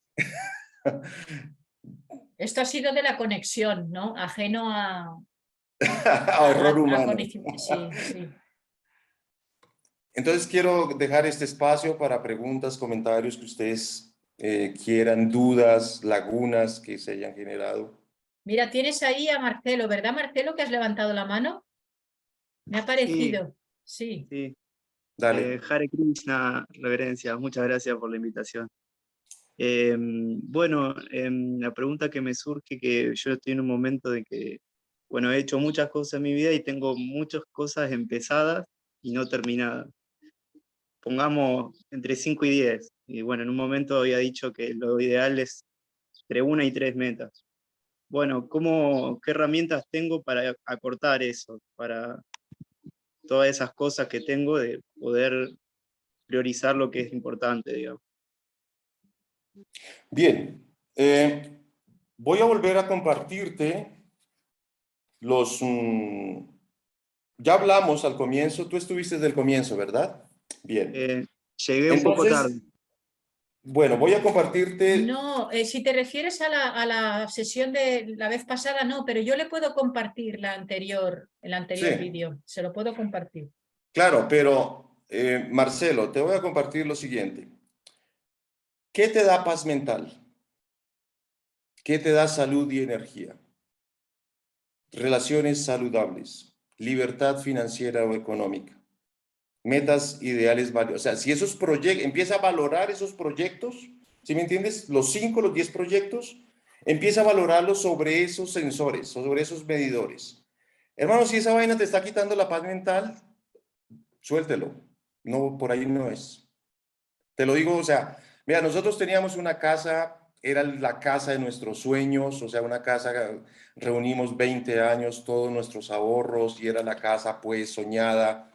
Esto ha sido de la conexión, ¿no? Ajeno a Error humano. sí, sí. Entonces quiero dejar este espacio para preguntas, comentarios que ustedes quieran, dudas, lagunas que se hayan generado. Mira, tienes ahí a Marcelo, ¿verdad, Marcelo, que has levantado la mano? Me ha Sí, parecido, sí. sí. Dale. Hare Krishna, reverencia, muchas gracias por la invitación. Bueno, la pregunta que me surge, que yo estoy en un momento de que, bueno, he hecho muchas cosas en mi vida y tengo muchas cosas empezadas y no terminadas. Pongamos entre 5 y 10. Y bueno, en un momento había dicho que lo ideal es entre 1 y 3 metas. Bueno, ¿qué herramientas tengo para acortar eso? Para todas esas cosas que tengo de poder priorizar lo que es importante, digamos. Bien. Voy a volver a compartirte los... ya hablamos al comienzo, tú estuviste desde el comienzo, ¿verdad? Bien. Llegué un poco tarde. Entonces, bueno, voy a compartirte... No, si te refieres a la sesión de la vez pasada, no, pero yo le puedo compartir el anterior Sí. vídeo, se lo puedo compartir. Claro, pero Marcelo, te voy a compartir lo siguiente. ¿Qué te da paz mental? ¿Qué te da salud y energía? Relaciones saludables. libertad financiera o económica. Metas, ideales, varios. O sea, si esos proyectos, empieza a valorar esos proyectos, ¿sí me entiendes? Los 5, los 10 proyectos, empieza a valorarlos sobre esos sensores, sobre esos medidores. Hermano, si esa vaina te está quitando la paz mental, suéltelo. No, por ahí no es. Te lo digo, o sea, mira, nosotros teníamos una casa, era la casa de nuestros sueños, o sea, una casa, reunimos 20 años, todos nuestros ahorros, y era la casa, pues, soñada,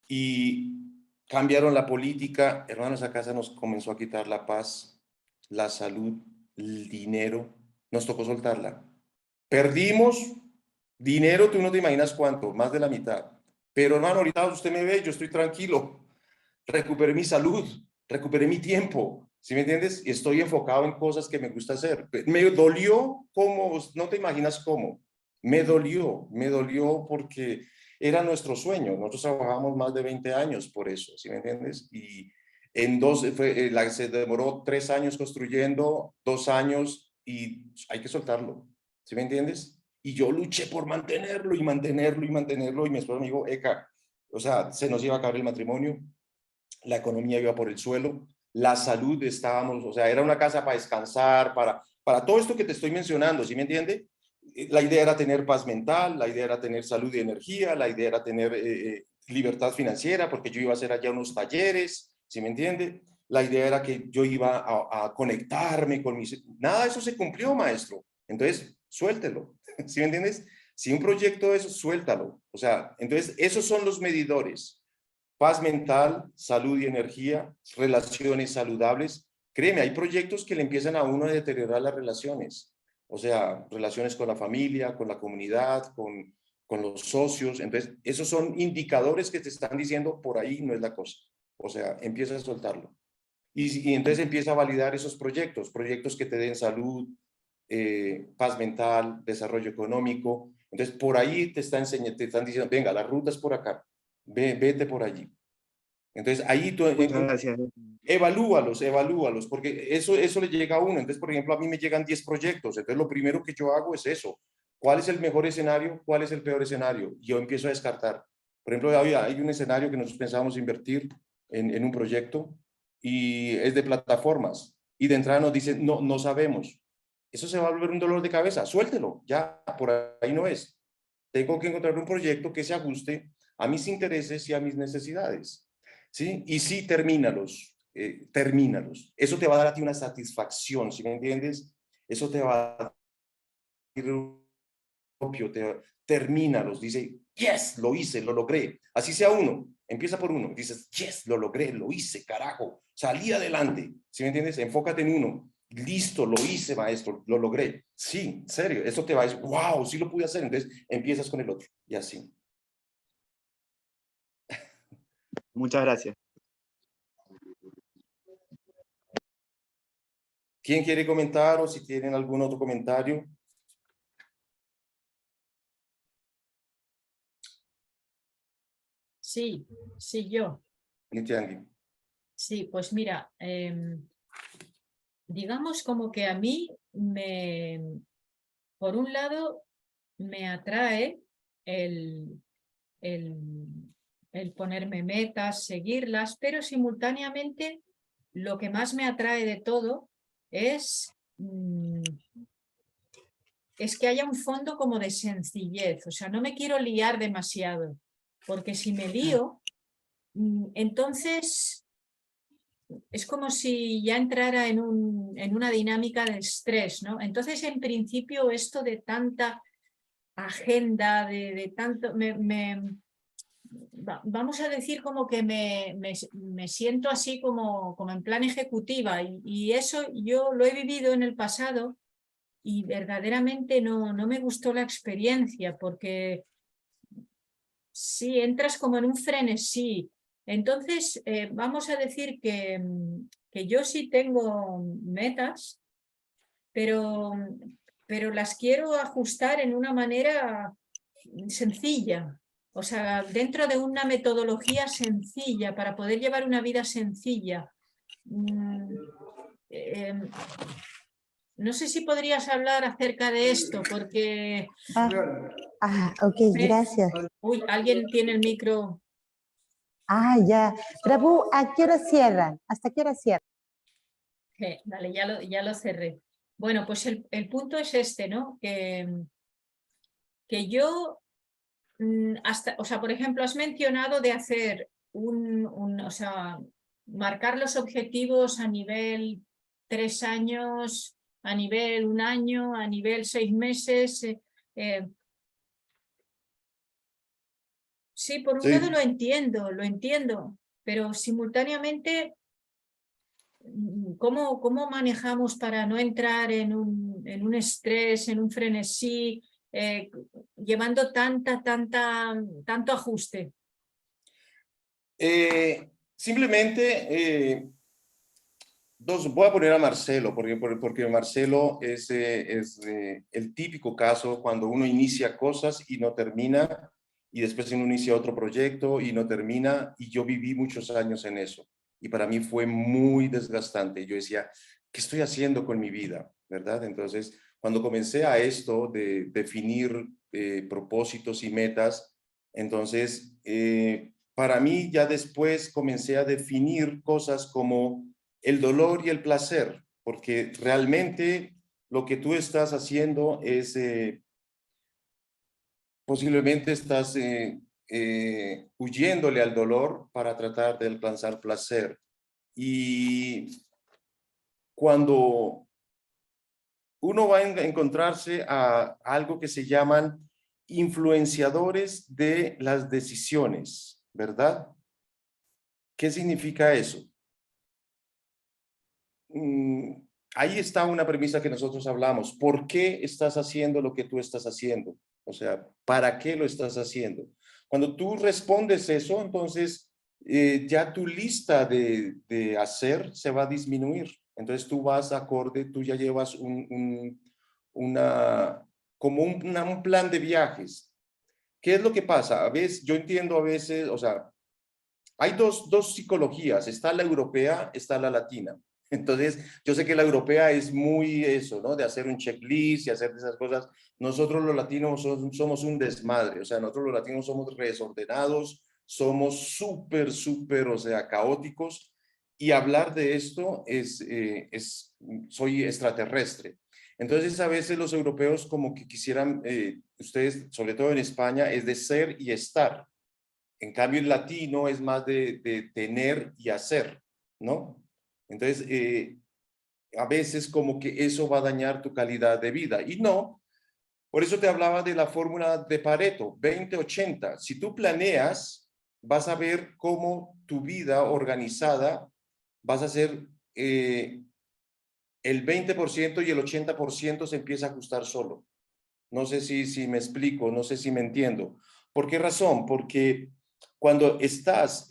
y cambiaron la política, hermano, esa casa nos comenzó a quitar la paz, la salud, el dinero, nos tocó soltarla. Perdimos dinero, tú no te imaginas cuánto, más de la mitad. Pero hermano, ahorita usted me ve, yo estoy tranquilo, recuperé mi salud, recuperé mi tiempo, ¿sí me entiendes? Y estoy enfocado en cosas que me gusta hacer. Me dolió como, no te imaginas cómo, me dolió porque era nuestro sueño. Nosotros trabajamos más de 20 años por eso, ¿sí me entiendes? Y se demoró 3 años construyendo, 2 años, y hay que soltarlo, ¿sí me entiendes? Y yo luché por mantenerlo y mantenerlo y mantenerlo, y mi esposo me dijo, Eka, o sea, se nos iba a acabar el matrimonio, la economía iba por el suelo, la salud estábamos, o sea, era una casa para descansar, para todo esto que te estoy mencionando, ¿sí me entiende? La idea era tener paz mental, la idea era tener salud y energía, la idea era tener libertad financiera, porque yo iba a hacer allá unos talleres, ¿sí me entiende? La idea era que yo iba a conectarme con mis... Nada de eso se cumplió, maestro. Entonces, suéltelo, ¿sí me entiendes? Si un proyecto de eso, suéltalo. O sea, entonces, esos son los medidores. Paz mental, salud y energía, relaciones saludables. Créeme, hay proyectos que le empiezan a uno a deteriorar las relaciones. O sea, relaciones con la familia, con la comunidad, con los socios. Entonces, esos son indicadores que te están diciendo por ahí no es la cosa. O sea, empieza a soltarlo. Y entonces empieza a validar esos proyectos, proyectos que te den salud, paz mental, desarrollo económico. Entonces, por ahí te están diciendo, venga, la ruta es por acá, vete por allí. Entonces, ahí tú Muchas gracias. evalúalos, porque eso le llega a uno. Entonces, por ejemplo, a mí me llegan 10 proyectos. Entonces, lo primero que yo hago es eso. ¿Cuál es el mejor escenario? ¿Cuál es el peor escenario? Yo empiezo a descartar. Por ejemplo, hay un escenario que nosotros pensábamos invertir en un proyecto y es de plataformas. Y de entrada nos dicen, no, no sabemos. Eso se va a volver un dolor de cabeza. Suéltelo, ya, por ahí no es. Tengo que encontrar un proyecto que se ajuste a mis intereses y a mis necesidades. ¿Sí? Y sí, termínalos. Eso te va a dar a ti una satisfacción, ¿sí me entiendes? Eso te va a dar propio, termínalos. Dice, yes, lo hice, lo logré. Así sea uno, empieza por uno. Dices, yes, lo logré, lo hice, carajo. Salí adelante, ¿sí me entiendes? Enfócate en uno. Listo, lo hice, maestro, lo logré. Sí, en serio, eso te va a decir, wow, sí lo pude hacer. Entonces empiezas con el otro y así. Muchas gracias. ¿Quién quiere comentar o si tienen algún otro comentario? Sí, yo. Nitiangui. Sí, pues mira, digamos como que a mí por un lado, me atrae el ponerme metas, seguirlas, pero simultáneamente lo que más me atrae de todo es que haya un fondo como de sencillez. O sea, no me quiero liar demasiado, porque si me lío, entonces es como si ya entrara en una dinámica de estrés, ¿no? Entonces, en principio, esto de tanta agenda, de tanto, vamos a decir como que me siento así como en plan ejecutiva, y eso yo lo he vivido en el pasado y verdaderamente no me gustó la experiencia, porque sí, entras como en un frenesí. Entonces, vamos a decir que yo sí tengo metas, pero las quiero ajustar en una manera sencilla. O sea, dentro de una metodología sencilla, para poder llevar una vida sencilla. no sé si podrías hablar acerca de esto, porque... Ok, gracias. Uy, alguien tiene el micro. Ya. Prabhu, ¿a qué hora cierran? ¿Hasta qué hora cierran? Vale, ya lo cerré. Bueno, pues el punto es este, ¿no? Que yo, o sea, por ejemplo, has mencionado de hacer o sea, marcar los objetivos a nivel 3 años, a nivel 1 año, a nivel 6 meses. Sí, por un lado lo entiendo, pero simultáneamente, ¿cómo manejamos para no entrar en un estrés, en un frenesí, llevando tanto ajuste? Simplemente, voy a poner a Marcelo, porque Marcelo es el típico caso cuando uno inicia cosas y no termina, y después uno inicia otro proyecto y no termina, y yo viví muchos años en eso, y para mí fue muy desgastante. Yo decía, ¿qué estoy haciendo con mi vida? ¿Verdad? Entonces, cuando comencé a esto de definir propósitos y metas, entonces, para mí ya después comencé a definir cosas como el dolor y el placer, porque realmente lo que tú estás haciendo es, posiblemente estás huyéndole al dolor para tratar de alcanzar placer. Y cuando uno va a encontrarse a algo que se llaman influenciadores de las decisiones, ¿verdad? ¿Qué significa eso? Ahí está una premisa que nosotros hablamos. ¿Por qué estás haciendo lo que tú estás haciendo? O sea, ¿para qué lo estás haciendo? Cuando tú respondes eso, entonces ya tu lista de hacer se va a disminuir. Entonces tú vas acorde, tú ya llevas un plan de viajes. ¿Qué es lo que pasa? A veces, yo entiendo a veces, o sea, hay dos psicologías, está la europea, está la latina. Entonces, yo sé que la europea es muy eso, ¿no? De hacer un checklist y hacer esas cosas. Nosotros los latinos somos un desmadre, o sea, nosotros los latinos somos desordenados, somos súper, o sea, caóticos. Y hablar de esto soy extraterrestre. Entonces, a veces los europeos como que quisieran, ustedes, sobre todo en España, es de ser y estar. En cambio, el latino es más de tener y hacer, ¿no? Entonces, a veces como que eso va a dañar tu calidad de vida. Y no, por eso te hablaba de la fórmula de Pareto, 20-80. Si tú planeas, vas a ver cómo tu vida organizada, vas a hacer el 20% y el 80% se empieza a ajustar solo. No sé si me explico, no sé si me entiendo. ¿Por qué razón? Porque cuando estás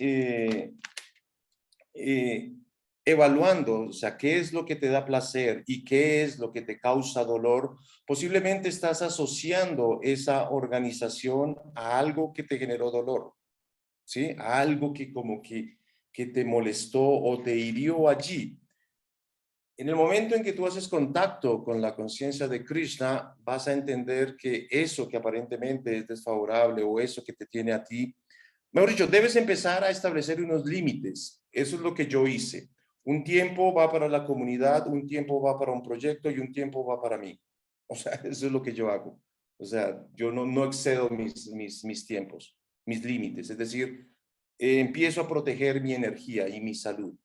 evaluando, o sea, qué es lo que te da placer y qué es lo que te causa dolor, posiblemente estás asociando esa organización a algo que te generó dolor, ¿sí? A algo que como que te molestó o te hirió allí. En el momento en que tú haces contacto con la conciencia de Krishna, vas a entender que eso que aparentemente es desfavorable o eso que te tiene a ti, mejor dicho, debes empezar a establecer unos límites. Eso es lo que yo hice. Un tiempo va para la comunidad, un tiempo va para un proyecto y un tiempo va para mí. O sea, eso es lo que yo hago. O sea, yo no excedo mis tiempos, mis límites. Es decir, empiezo a proteger mi energía y mi salud.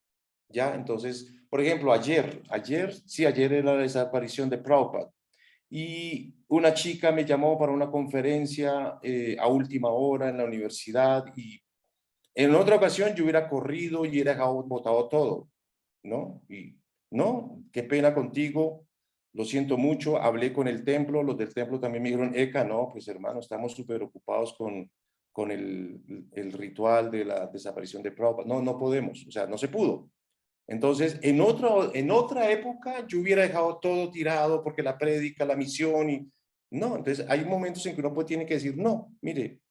¿Ya? Entonces, por ejemplo, ayer era la desaparición de Prabhupada y una chica me llamó para una conferencia a última hora en la universidad y en otra ocasión yo hubiera corrido y hubiera botado todo, ¿no? Y no, qué pena contigo, lo siento mucho, hablé con el templo, los del templo también me dijeron, Eka, no, pues hermano, estamos súper ocupados con el ritual de la desaparición de Prabhupada. No podemos, o sea, no se pudo. Entonces, en otra época yo hubiera dejado todo tirado porque la prédica, la misión y no, entonces hay momentos en que uno tiene que decir, no, mire,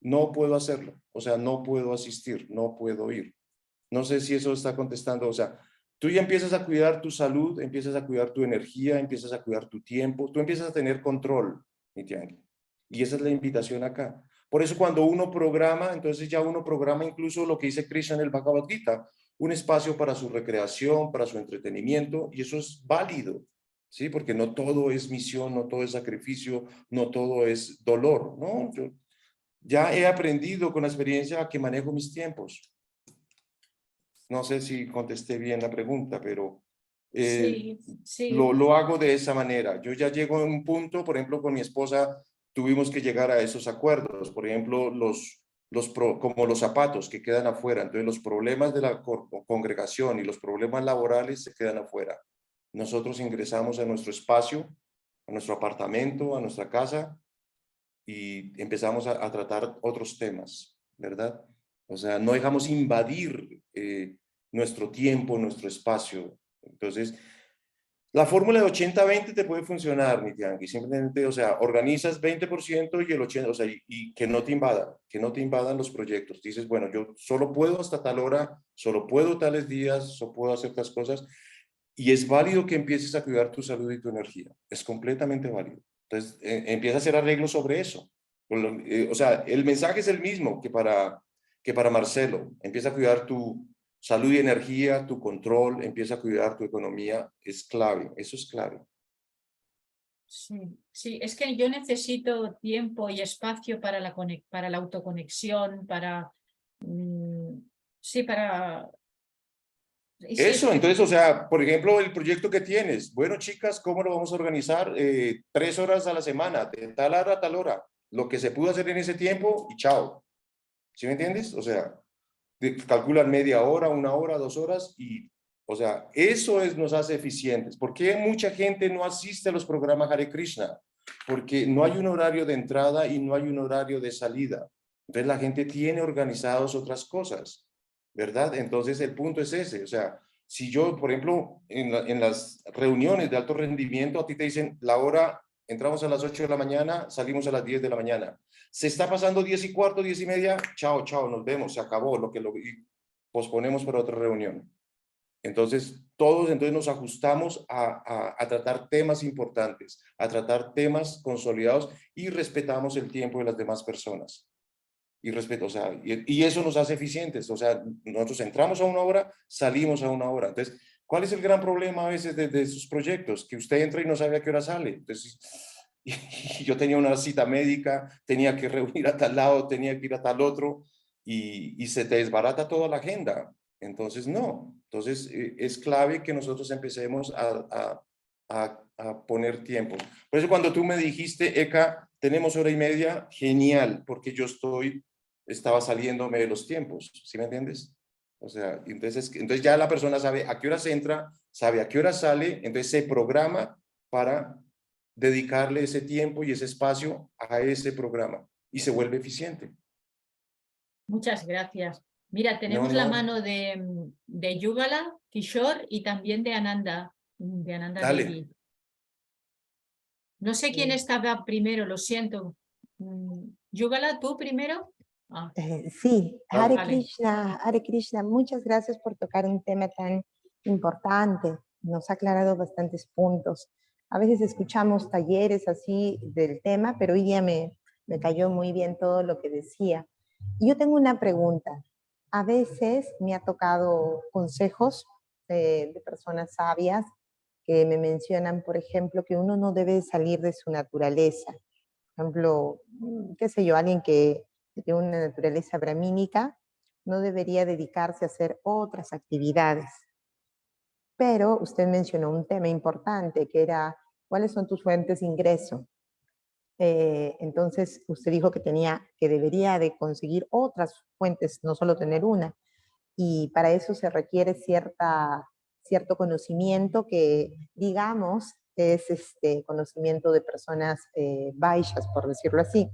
no puedo hacerlo, o sea, no puedo asistir, no puedo ir. No sé si eso está contestando, o sea, tú ya empiezas a cuidar tu salud, empiezas a cuidar tu energía, empiezas a cuidar tu tiempo, tú empiezas a tener control, Nityangi. Y esa es la invitación acá. Por eso cuando uno programa, entonces ya uno programa incluso lo que dice Krishna en el Bhagavad Gita, un espacio para su recreación, para su entretenimiento, y eso es válido, ¿sí? Porque no todo es misión, no todo es sacrificio, no todo es dolor, ¿no? Yo ya he aprendido con la experiencia a que manejo mis tiempos. No sé si contesté bien la pregunta, pero Sí, sí. lo hago de esa manera. Yo ya llego a un punto, por ejemplo, con mi esposa tuvimos que llegar a esos acuerdos. Por ejemplo, como los zapatos que quedan afuera. Entonces, los problemas de la congregación y los problemas laborales se quedan afuera. Nosotros ingresamos a nuestro espacio, a nuestro apartamento, a nuestra casa y empezamos a tratar otros temas, ¿verdad? O sea, no dejamos invadir nuestro tiempo, nuestro espacio. Entonces, la fórmula de 80-20 te puede funcionar, Nityangi. Simplemente, o sea, organizas 20% y el 80%, o sea, y que no te invadan los proyectos. Dices, bueno, yo solo puedo hasta tal hora, solo puedo tales días, solo puedo hacer estas cosas. Y es válido que empieces a cuidar tu salud y tu energía. Es completamente válido. Entonces, empieza a hacer arreglos sobre eso. O sea, el mensaje es el mismo que para Marcelo. Empieza a cuidar tu salud y energía, tu control, empieza a cuidar tu economía. Es clave, eso es clave. Sí, sí, es que yo necesito tiempo y espacio para la autoconexión, sí, para... Sí, Eso, entonces, o sea, por ejemplo, el proyecto que tienes. Bueno, chicas, ¿cómo lo vamos a organizar? 3 horas a la semana, de tal hora a tal hora. Lo que se pudo hacer en ese tiempo y chao. ¿Sí me entiendes? O sea, calculan media hora, 1 hora, 2 horas y, o sea, eso nos hace eficientes. ¿Por qué mucha gente no asiste a los programas Hare Krishna? Porque no hay un horario de entrada y no hay un horario de salida. Entonces la gente tiene organizados otras cosas, ¿verdad? Entonces el punto es ese, o sea, si yo, por ejemplo, en las reuniones de alto rendimiento, a ti te dicen la hora, entramos a las 8 de la mañana, salimos a las 10 de la mañana. Se está pasando 10:15, 10:30, chao, chao, nos vemos, se acabó, y posponemos para otra reunión. Entonces, todos entonces nos ajustamos a tratar temas importantes, a tratar temas consolidados y respetamos el tiempo de las demás personas. O sea, y eso nos hace eficientes. O sea, nosotros entramos a 1 hora, salimos a 1 hora. Entonces, ¿cuál es el gran problema a veces de sus proyectos? Que usted entra y no sabe a qué hora sale. Entonces, y yo tenía una cita médica, tenía que reunir a tal lado, tenía que ir a tal otro, y se te desbarata toda la agenda. Entonces, no. Entonces, es clave que nosotros empecemos a poner tiempo. Por eso cuando tú me dijiste, Eka, tenemos 1:30, genial, porque yo estaba saliéndome de los tiempos, ¿sí me entiendes? O sea, entonces ya la persona sabe a qué hora se entra, sabe a qué hora sale, entonces se programa para dedicarle ese tiempo y ese espacio a ese programa y se vuelve eficiente. Muchas gracias. Mira, tenemos No, la no. mano de Yugala, Kishore y también de Ananda Dale. Devi. No sé quién estaba primero, lo siento. Yugala, ¿tú primero? Ah, Sí, Dale. Hare Krishna, muchas gracias por tocar un tema tan importante. Nos ha aclarado bastantes puntos. A veces escuchamos talleres así del tema, pero hoy día me cayó muy bien todo lo que decía. Y yo tengo una pregunta. A veces me ha tocado consejos de personas sabias que me mencionan, por ejemplo, que uno no debe salir de su naturaleza. Por ejemplo, qué sé yo, alguien que tiene una naturaleza brahmínica no debería dedicarse a hacer otras actividades. Pero usted mencionó un tema importante que era, ¿cuáles son tus fuentes de ingreso? Entonces usted dijo que debería de conseguir otras fuentes, no solo tener una. Y para eso se requiere cierto conocimiento que, digamos, es conocimiento de personas vaishas, por decirlo así.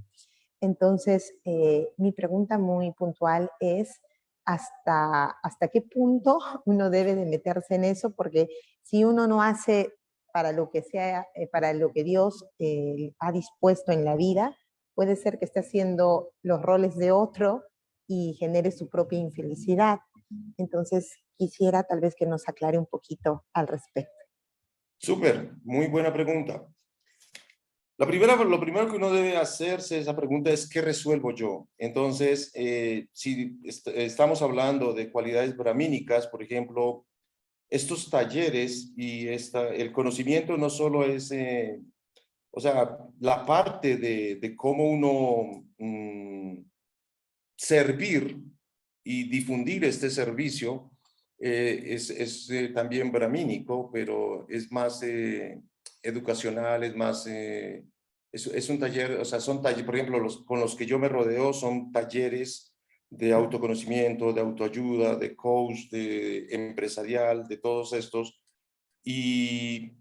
Entonces, mi pregunta muy puntual es, ¿hasta qué punto uno debe de meterse en eso? Porque si uno no hace para lo que sea, para lo que Dios ha dispuesto en la vida, puede ser que esté haciendo los roles de otro y genere su propia infelicidad. Entonces, quisiera tal vez que nos aclare un poquito al respecto. Súper, muy buena pregunta. Lo primero que uno debe hacerse esa pregunta es ¿qué resuelvo yo? Entonces, si estamos hablando de cualidades brahmínicas, por ejemplo, estos talleres y el conocimiento no solo es, o sea, la parte de cómo uno servir y difundir este servicio es también brahmínico, pero es más educacional, es más, es un taller, o sea, son talleres, por ejemplo, con los que yo me rodeo son talleres de autoconocimiento, de autoayuda, de coach, de empresarial, de todos estos, y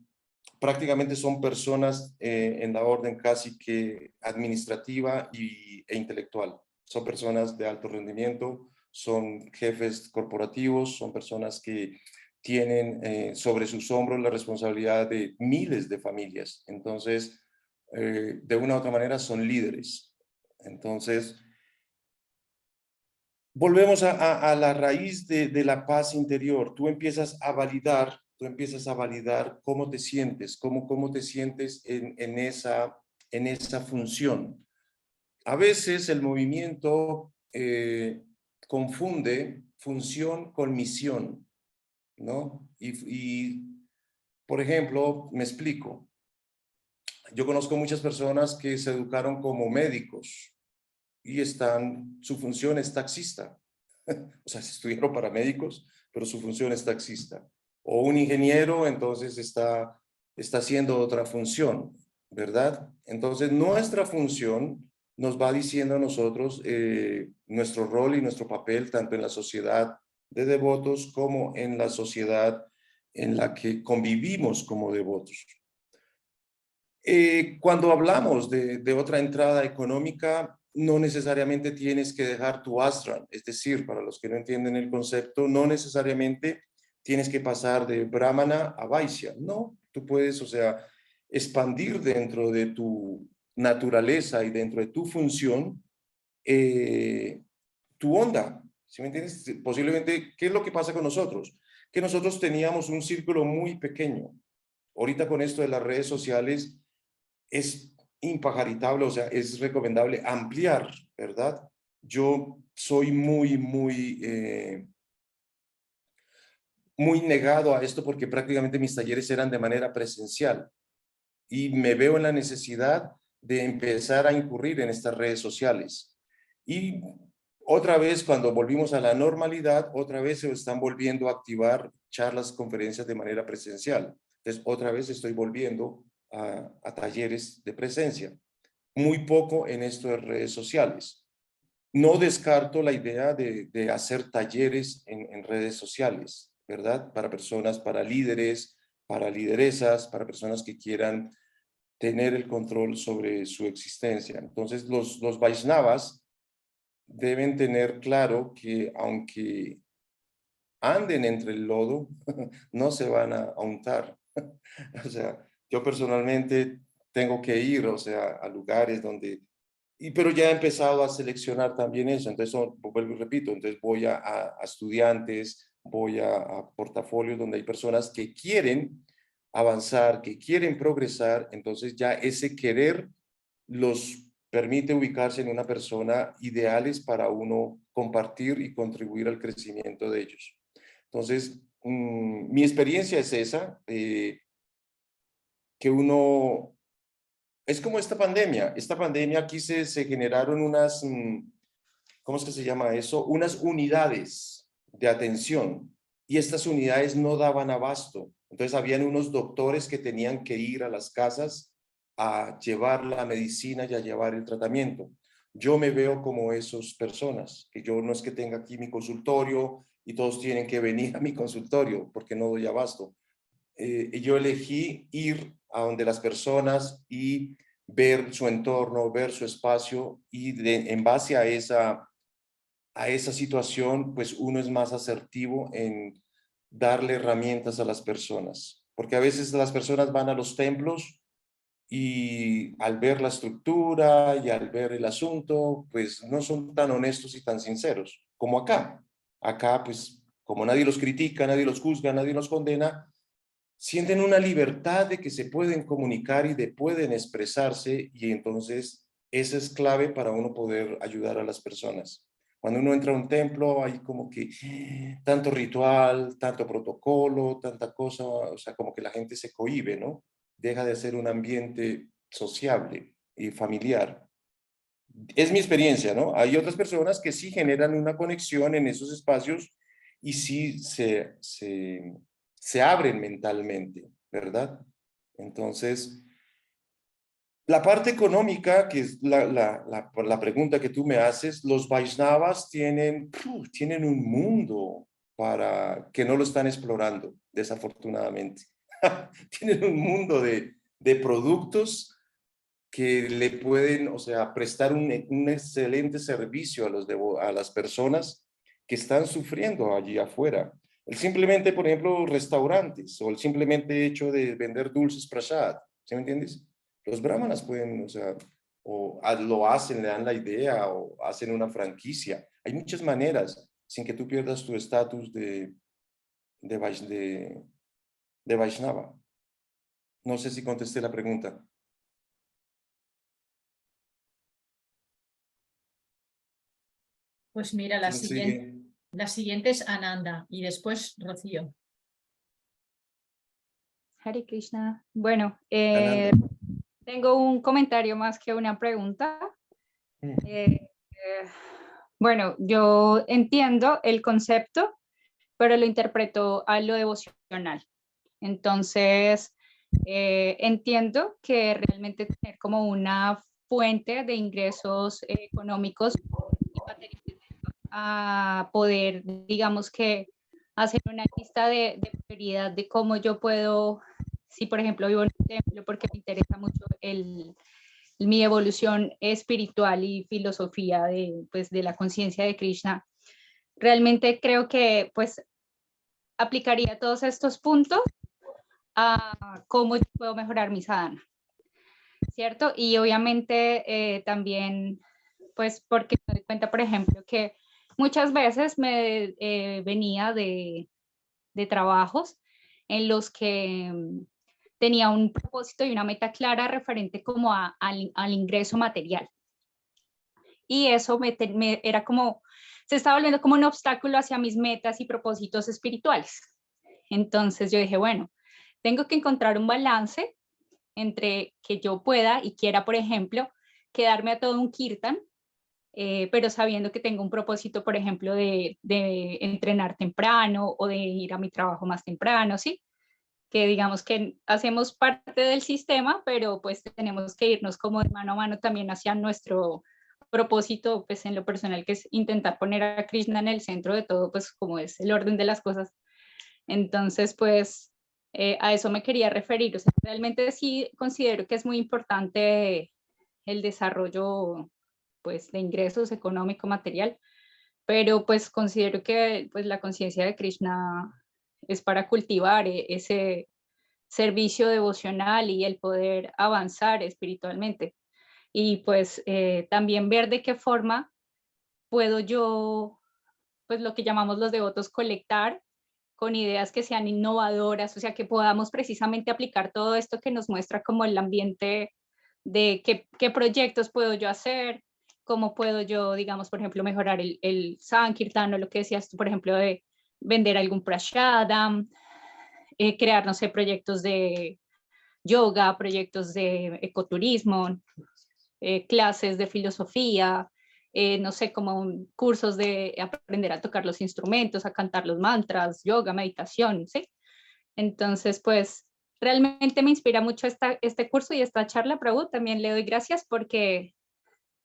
prácticamente son personas en la orden casi que administrativa e intelectual. Son personas de alto rendimiento, son jefes corporativos, son personas que tienen sobre sus hombros la responsabilidad de miles de familias. Entonces, de una u otra manera son líderes. Entonces, volvemos a la raíz de la paz interior. Tú empiezas a validar cómo te sientes, cómo te sientes en esa función. A veces el movimiento confunde función con misión, ¿no? Por ejemplo, me explico. Yo conozco muchas personas que se educaron como médicos y su función es taxista. O sea, estudiaron para médicos, pero su función es taxista. O un ingeniero, entonces está haciendo otra función, ¿verdad? Entonces, nuestra función nos va diciendo a nosotros nuestro rol y nuestro papel, tanto en la sociedad de devotos como en la sociedad en la que convivimos como devotos. Cuando hablamos de otra entrada económica, no necesariamente tienes que dejar tu ashram, es decir, para los que no entienden el concepto, no necesariamente tienes que pasar de brahmana a vaishya, no, tú puedes, o sea, expandir dentro de tu naturaleza y dentro de tu función tu onda, ¿sí me entiendes? Posiblemente, ¿qué es lo que pasa con nosotros? Que nosotros teníamos un círculo muy pequeño. Ahorita con esto de las redes sociales, es impajaritable, o sea, es recomendable ampliar, ¿verdad? Yo soy muy negado a esto porque prácticamente mis talleres eran de manera presencial y me veo en la necesidad de empezar a incurrir en estas redes sociales. Y otra vez, cuando volvimos a la normalidad, otra vez se están volviendo a activar charlas, conferencias de manera presencial. Entonces, otra vez estoy volviendo a talleres de presencia. Muy poco en esto de redes sociales. No descarto la idea de hacer talleres en redes sociales, ¿verdad? Para personas, para líderes, para lideresas, para personas que quieran tener el control sobre su existencia. Entonces, los Vaishnavas deben tener claro que aunque anden entre el lodo, no se van a untar. O sea, yo personalmente tengo que ir, o sea, a lugares donde... pero ya he empezado a seleccionar también eso, entonces, vuelvo y repito, entonces voy a estudiantes, voy a portafolios donde hay personas que quieren avanzar, que quieren progresar, entonces ya ese querer los permite ubicarse en una persona ideales para uno compartir y contribuir al crecimiento de ellos. Entonces, mi experiencia es esa, que uno, es como esta pandemia aquí se generaron unas, ¿cómo es que se llama eso? Unas unidades de atención y estas unidades no daban abasto. Entonces, habían unos doctores que tenían que ir a las casas a llevar la medicina y a llevar el tratamiento. Yo me veo como esas personas, que yo no es que tenga aquí mi consultorio y todos tienen que venir a mi consultorio porque no doy abasto. Yo elegí ir a donde las personas y ver su entorno, ver su espacio y en base a esa situación, pues uno es más asertivo en darle herramientas a las personas. Porque a veces las personas van a los templos y al ver la estructura y al ver el asunto, pues no son tan honestos y tan sinceros como acá. Acá, pues como nadie los critica, nadie los juzga, nadie los condena, sienten una libertad de que se pueden comunicar y de pueden expresarse, y entonces esa es clave para uno poder ayudar a las personas. Cuando uno entra a un templo hay como que tanto ritual, tanto protocolo, tanta cosa, o sea, como que la gente se cohíbe, ¿no? Deja de ser un ambiente sociable y familiar. Es mi experiencia, ¿no? Hay otras personas que sí generan una conexión en esos espacios y sí se abren mentalmente, ¿verdad? Entonces, la parte económica, que es la pregunta que tú me haces, los Vaishnavas tienen un mundo que no lo están explorando, desafortunadamente. Tienen un mundo de productos que le pueden, o sea, prestar un excelente servicio a las personas que están sufriendo allí afuera. Simplemente, por ejemplo, restaurantes o el simplemente hecho de vender dulces prasad, ¿sí me entiendes? Los brahmanas pueden, o sea, lo hacen, le dan la idea o hacen una franquicia. Hay muchas maneras sin que tú pierdas tu estatus de Vaishnava. No sé si contesté la pregunta. Pues mira, la siguiente es Ananda y después Rocío. Hare Krishna. Bueno, Ananda. tengo un comentario más que una pregunta. Bueno, yo entiendo el concepto, pero lo interpreto a lo devocional. Entonces, entiendo que realmente tener como una fuente de ingresos económicos y materiales a poder, digamos que, hacer una lista de prioridad de cómo yo puedo, si por ejemplo vivo en un templo porque me interesa mucho mi evolución espiritual y filosofía pues, de la conciencia de Krishna, realmente creo que pues aplicaría todos estos puntos a cómo yo puedo mejorar mi sadhana, ¿cierto? Y obviamente también, pues porque me doy cuenta, por ejemplo, que muchas veces me venía de trabajos en los que tenía un propósito y una meta clara referente como al ingreso material. Y eso era como, se estaba volviendo como un obstáculo hacia mis metas y propósitos espirituales. Entonces yo dije, bueno, tengo que encontrar un balance entre que yo pueda y quiera, por ejemplo, quedarme a todo un kirtan, pero sabiendo que tengo un propósito, por ejemplo, de entrenar temprano o de ir a mi trabajo más temprano, ¿sí? Que digamos que hacemos parte del sistema, pero pues tenemos que irnos como de mano a mano también hacia nuestro propósito, pues en lo personal, que es intentar poner a Krishna en el centro de todo, pues como es el orden de las cosas. Entonces, pues a eso me quería referir. O sea, realmente sí considero que es muy importante el desarrollo pues de ingresos económico material, pero pues considero que pues la conciencia de Krishna es para cultivar ese servicio devocional y el poder avanzar espiritualmente. Y pues también ver de qué forma puedo yo, pues lo que llamamos los devotos, colectar con ideas que sean innovadoras, o sea, que podamos precisamente aplicar todo esto que nos muestra como el ambiente de qué proyectos puedo yo hacer, cómo puedo yo, digamos, por ejemplo, mejorar el Sankirtan o lo que decías tú, por ejemplo, de vender algún prashadam, crear, no sé, proyectos de yoga, proyectos de ecoturismo, clases de filosofía, no sé, como cursos de aprender a tocar los instrumentos, a cantar los mantras, yoga, meditación, ¿sí? Entonces, pues, realmente me inspira mucho este curso y esta charla, Prabhu. También le doy gracias porque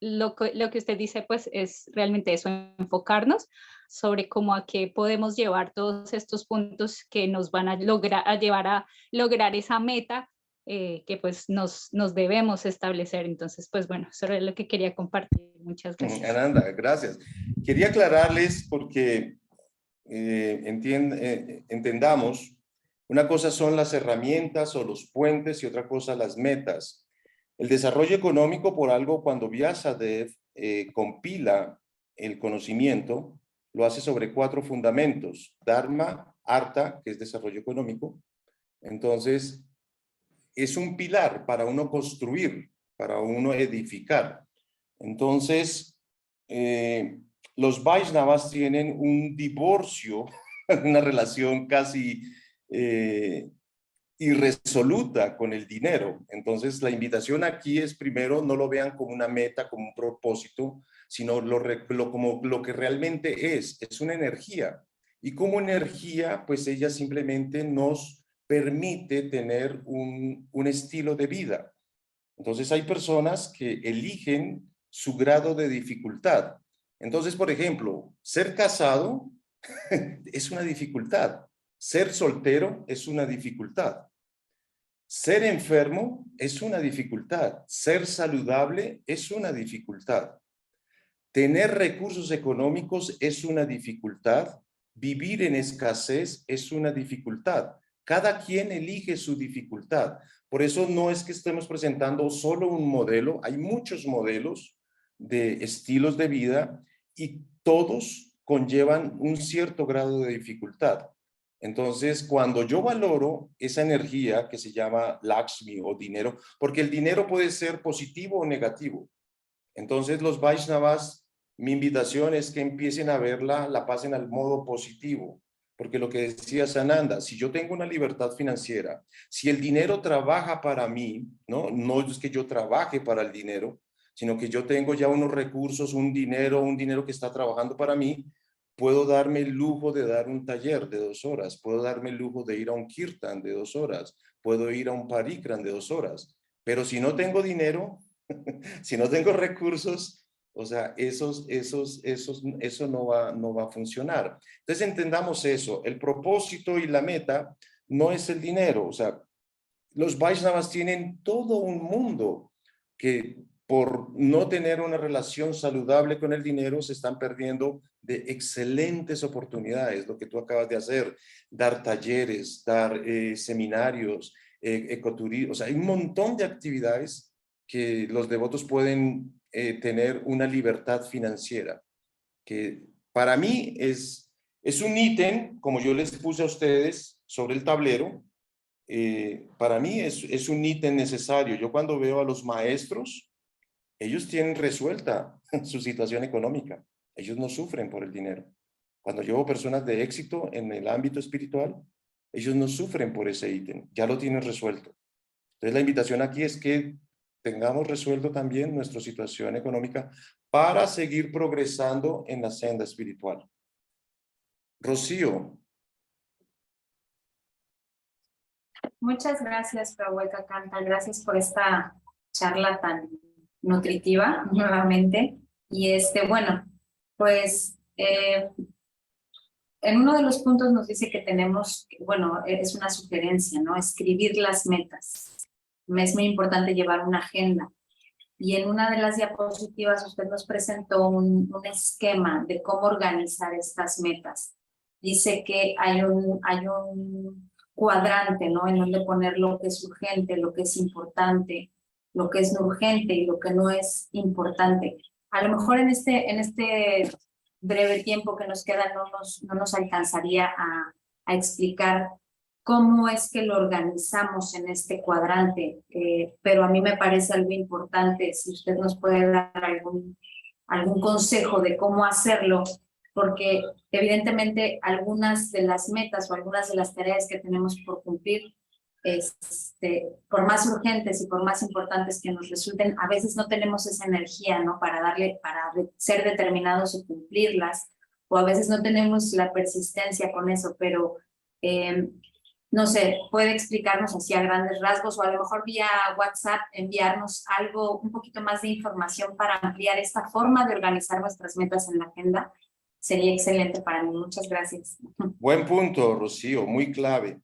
lo que usted dice, pues, es realmente eso, enfocarnos sobre cómo a qué podemos llevar todos estos puntos que nos van a llevar a lograr esa meta que pues nos debemos establecer. Entonces, pues bueno, eso es lo que quería compartir. Muchas gracias. Ananda, gracias. Quería aclararles porque entendamos, una cosa son las herramientas o los puentes y otra cosa las metas. El desarrollo económico, por algo, cuando Vyasadeva compila el conocimiento, lo hace sobre 4 fundamentos: Dharma, Artha, que es desarrollo económico. Entonces, es un pilar para uno construir, para uno edificar. Entonces, los Vaishnavas tienen un divorcio, una relación casi irresoluta con el dinero. Entonces, la invitación aquí es, primero, no lo vean como una meta, como un propósito, sino como lo que realmente es una energía. Y como energía, pues ella simplemente nos permite tener un estilo de vida. Entonces, hay personas que eligen su grado de dificultad. Entonces, por ejemplo, ser casado es una dificultad. Ser soltero es una dificultad. Ser enfermo es una dificultad. Ser saludable es una dificultad. Tener recursos económicos es una dificultad. Vivir en escasez es una dificultad. Cada quien elige su dificultad. Por eso no es que estemos presentando solo un modelo. Hay muchos modelos de estilos de vida y todos conllevan un cierto grado de dificultad. Entonces, cuando yo valoro esa energía que se llama Lakshmi o dinero, porque el dinero puede ser positivo o negativo. Entonces, los Vaishnavas, mi invitación es que empiecen a verla, la pasen al modo positivo. Porque lo que decía Sananda, si yo tengo una libertad financiera, si el dinero trabaja para mí, no es que yo trabaje para el dinero, sino que yo tengo ya unos recursos, un dinero que está trabajando para mí, puedo darme el lujo de dar un taller de 2 horas, puedo darme el lujo de ir a un kirtan de 2 horas, puedo ir a un parikram de 2 horas. Pero si no tengo dinero, si no tengo recursos, o sea, eso no va a funcionar. Entonces entendamos eso, el propósito y la meta no es el dinero. O sea, los Vaishnavas tienen todo un mundo que por no tener una relación saludable con el dinero se están perdiendo de excelentes oportunidades. Lo que tú acabas de hacer, dar talleres, dar seminarios, ecoturismo, o sea, hay un montón de actividades que los devotos pueden tener una libertad financiera, que para mí es un ítem, como yo les puse a ustedes sobre el tablero. Para mí es un ítem necesario. Yo cuando veo a los maestros, ellos tienen resuelta su situación económica. Ellos no sufren por el dinero. Cuando yo veo personas de éxito en el ámbito espiritual, ellos no sufren por ese ítem, ya lo tienen resuelto. Entonces la invitación aquí es que tengamos resuelto también nuestra situación económica para seguir progresando en la senda espiritual. Rocío. Muchas gracias, Prabhu Canta. Gracias por esta charla tan nutritiva nuevamente. Y bueno, pues en uno de los puntos nos dice que tenemos, bueno, es una sugerencia, ¿no? Escribir las metas. Es muy importante llevar una agenda. Y en una de las diapositivas usted nos presentó un esquema de cómo organizar estas metas. Dice que hay un cuadrante, ¿no? En donde poner lo que es urgente, lo que es importante, lo que es no urgente y lo que no es importante. A lo mejor en este breve tiempo que nos queda no nos alcanzaría a explicar cómo es que lo organizamos en este cuadrante, pero a mí me parece algo importante, si usted nos puede dar algún consejo de cómo hacerlo, porque evidentemente algunas de las metas o algunas de las tareas que tenemos por cumplir, por más urgentes y por más importantes que nos resulten, a veces no tenemos esa energía, ¿no? Para ser determinados o cumplirlas, o a veces no tenemos la persistencia con eso, pero no sé, puede explicarnos así a grandes rasgos o a lo mejor vía WhatsApp enviarnos algo, un poquito más de información para ampliar esta forma de organizar nuestras metas en la agenda. Sería excelente para mí. Muchas gracias. Buen punto, Rocío, muy clave.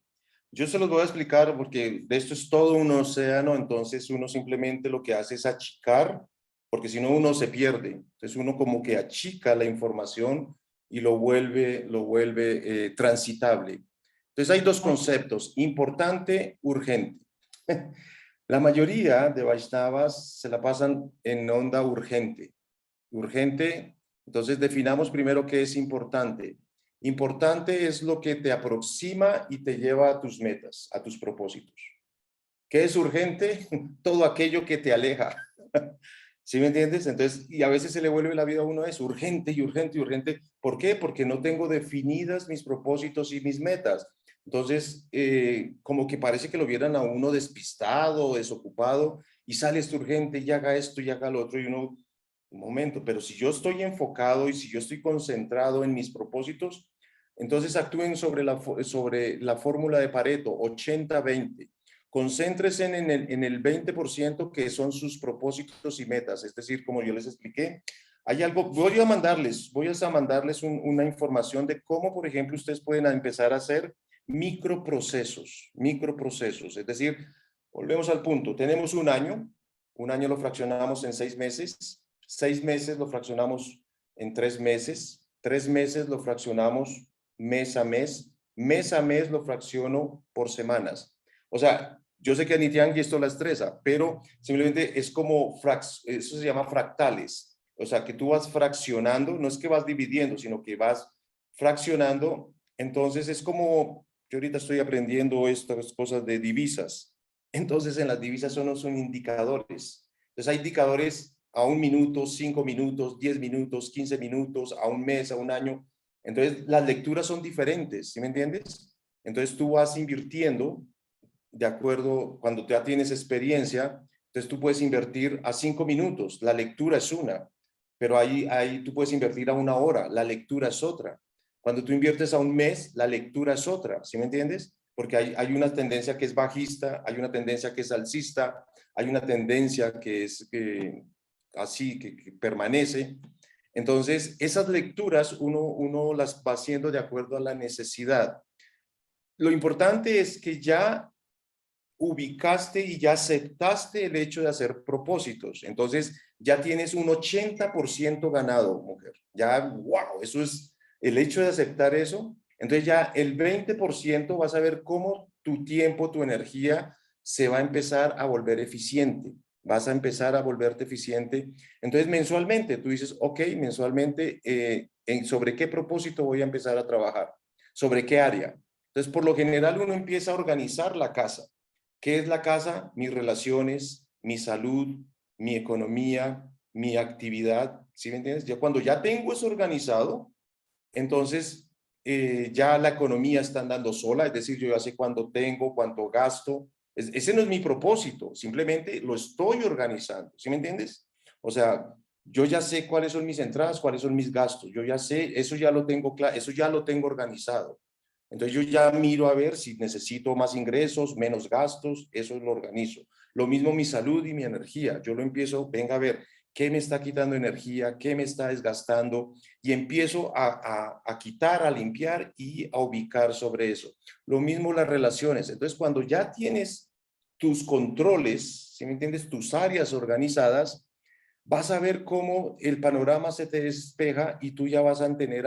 Yo se los voy a explicar porque de esto es todo un océano, entonces uno simplemente lo que hace es achicar, porque si no uno se pierde. Entonces uno como que achica la información y lo vuelve transitable. Entonces hay 2 conceptos, importante, urgente. La mayoría de Vaishnavas se la pasan en onda urgente. Urgente Entonces definamos primero qué es importante. Importante es lo que te aproxima y te lleva a tus metas, a tus propósitos. ¿Qué es urgente? Todo aquello que te aleja. ¿Sí me entiendes? Entonces, y a veces se le vuelve la vida a uno eso, urgente y urgente y urgente. ¿Por qué? Porque no tengo definidas mis propósitos y mis metas. Entonces, como que parece que lo vieran a uno despistado, desocupado, y sale esto urgente y haga esto y haga lo otro, y uno, un momento, pero si yo estoy enfocado y si yo estoy concentrado en mis propósitos, entonces actúen sobre la fórmula de Pareto, 80-20. Concéntrese en el 20% que son sus propósitos y metas. Es decir, como yo les expliqué, hay algo, voy a mandarles una información de cómo, por ejemplo, ustedes pueden empezar a hacer microprocesos. Es decir, volvemos al punto, tenemos un año lo fraccionamos en 6 meses, 6 meses lo fraccionamos en 3 meses, 3 meses lo fraccionamos mes a mes lo fracciono por semanas. O sea, yo sé que a Nitiangi esto la estresa, pero simplemente es como, eso se llama fractales. O sea, que tú vas fraccionando, no es que vas dividiendo, sino que vas fraccionando. Entonces es como, yo ahorita estoy aprendiendo estas cosas de divisas. Entonces en las divisas son indicadores. Entonces hay indicadores a 1 minuto, 5 minutos, 10 minutos, 15 minutos, a un mes, a un año. Entonces las lecturas son diferentes, ¿sí me entiendes? Entonces tú vas invirtiendo de acuerdo, cuando ya tienes experiencia, entonces tú puedes invertir a 5 minutos, la lectura es una, pero ahí tú puedes invertir a 1 hora, la lectura es otra. Cuando tú inviertes a 1 mes, la lectura es otra, ¿sí me entiendes? Porque hay una tendencia que es bajista, hay una tendencia que es alcista, hay una tendencia que es así, que permanece. Entonces, esas lecturas uno las va haciendo de acuerdo a la necesidad. Lo importante es que ya ubicaste y ya aceptaste el hecho de hacer propósitos. Entonces, ya tienes un 80% ganado, mujer. Ya, wow, eso es el hecho de aceptar eso. Entonces, ya el 20% vas a ver cómo tu tiempo, tu energía se va a empezar a volver eficiente. Vas a empezar a volverte eficiente. Entonces, mensualmente, tú dices, ok, mensualmente, ¿sobre qué propósito voy a empezar a trabajar? ¿Sobre qué área? Entonces, por lo general, uno empieza a organizar la casa. ¿Qué es la casa? Mis relaciones, mi salud, mi economía, mi actividad, ¿sí me entiendes? Ya cuando ya tengo eso organizado, entonces ya la economía está andando sola, es decir, yo ya sé cuánto tengo, cuánto gasto. Ese no es mi propósito, simplemente lo estoy organizando, ¿sí me entiendes? O sea, yo ya sé cuáles son mis entradas, cuáles son mis gastos, yo ya sé, eso ya lo tengo claro, eso ya lo tengo organizado. Entonces yo ya miro a ver si necesito más ingresos, menos gastos, eso lo organizo. Lo mismo mi salud y mi energía. Yo lo empiezo, venga a ver, ¿qué me está quitando energía? ¿Qué me está desgastando? Y empiezo a quitar, a limpiar y a ubicar sobre eso. Lo mismo las relaciones. Entonces cuando ya tienes tus controles, ¿sí me entiendes? Tus áreas organizadas, vas a ver cómo el panorama se te despeja y tú ya vas a tener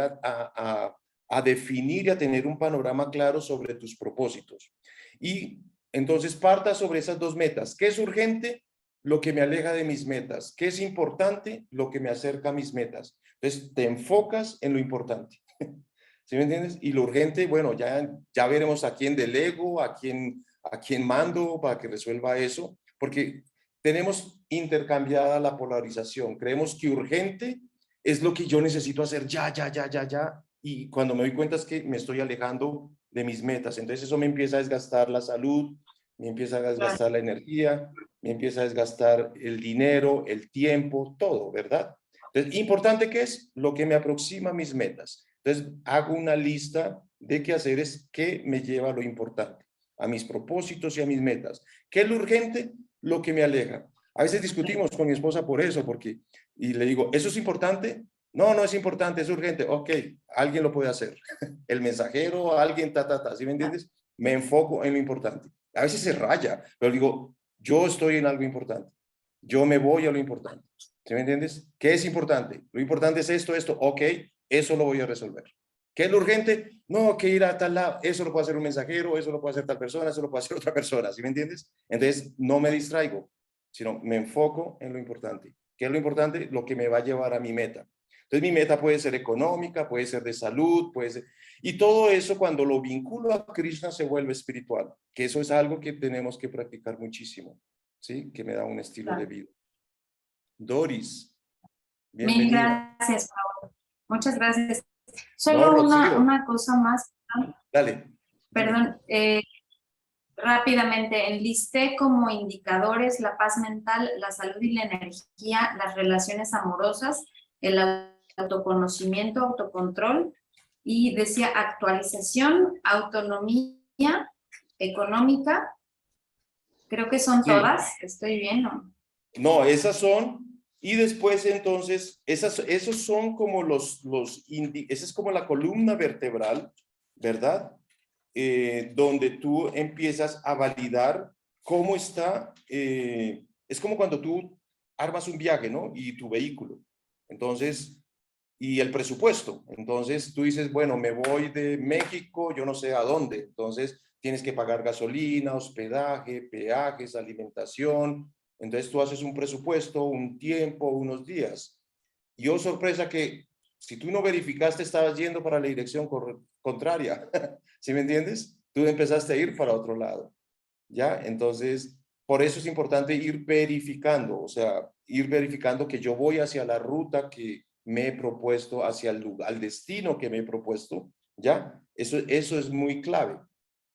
a definir y a tener un panorama claro sobre tus propósitos. Y entonces parta sobre esas 2 metas. ¿Qué es urgente? Lo que me aleja de mis metas. ¿Qué es importante? Lo que me acerca a mis metas. Entonces te enfocas en lo importante. ¿Sí me entiendes? Y lo urgente, bueno, ya veremos a quién delego, a quién mando para que resuelva eso, porque tenemos intercambiada la polarización. Creemos que urgente es lo que yo necesito hacer ya. Y cuando me doy cuenta es que me estoy alejando de mis metas. Entonces eso me empieza a desgastar la salud, me empieza a desgastar la energía, me empieza a desgastar el dinero, el tiempo, todo, ¿verdad? Entonces, importante que es lo que me aproxima a mis metas. Entonces, hago una lista de qué hacer es qué me lleva a lo importante, a mis propósitos y a mis metas. ¿Qué es lo urgente? Lo que me aleja. A veces discutimos con mi esposa por eso, y le digo, ¿eso es importante? No, no es importante, es urgente. Ok, alguien lo puede hacer. El mensajero, alguien, ¿sí me entiendes? Me enfoco en lo importante. A veces se raya, pero digo, yo estoy en algo importante. Yo me voy a lo importante. ¿Sí me entiendes? ¿Qué es importante? Lo importante es esto. Ok, eso lo voy a resolver. ¿Qué es lo urgente? No, que ir a tal lado. Eso lo puede hacer un mensajero, eso lo puede hacer tal persona, eso lo puede hacer otra persona. ¿Sí me entiendes? Entonces, no me distraigo, sino me enfoco en lo importante. ¿Qué es lo importante? Lo que me va a llevar a mi meta. Entonces mi meta puede ser económica, puede ser de salud, puede ser... Y todo eso cuando lo vinculo a Krishna se vuelve espiritual, que eso es algo que tenemos que practicar muchísimo, ¿sí? Que me da un estilo de vida. Doris, Mil bienvenida. gracias, Paola. Muchas gracias. No, Solo Rocío. una cosa más. Dale. Perdón, rápidamente, enlisté como indicadores la paz mental, la salud y la energía, las relaciones amorosas, el autoconocimiento, autocontrol, y decía actualización, autonomía económica. Creo que son Sí. todas. ¿Estoy bien, no? No, esas son, y después entonces, esos son como esa es como la columna vertebral, ¿verdad? Donde tú empiezas a validar cómo está, es como cuando tú armas un viaje, ¿no? Y tu vehículo, entonces, y el presupuesto, entonces tú dices, bueno, me voy de México, yo no sé a dónde, entonces tienes que pagar gasolina, hospedaje, peajes, alimentación, entonces tú haces un presupuesto, un tiempo, unos días. Y oh, sorpresa que si tú no verificaste, estabas yendo para la dirección contraria. ¿Sí me entiendes? Tú empezaste a ir para otro lado. ¿Ya? Entonces, por eso es importante ir verificando, o sea, ir verificando que yo voy hacia la ruta que me he propuesto, hacia el lugar, al destino que me he propuesto. ¿Ya? Eso es muy clave.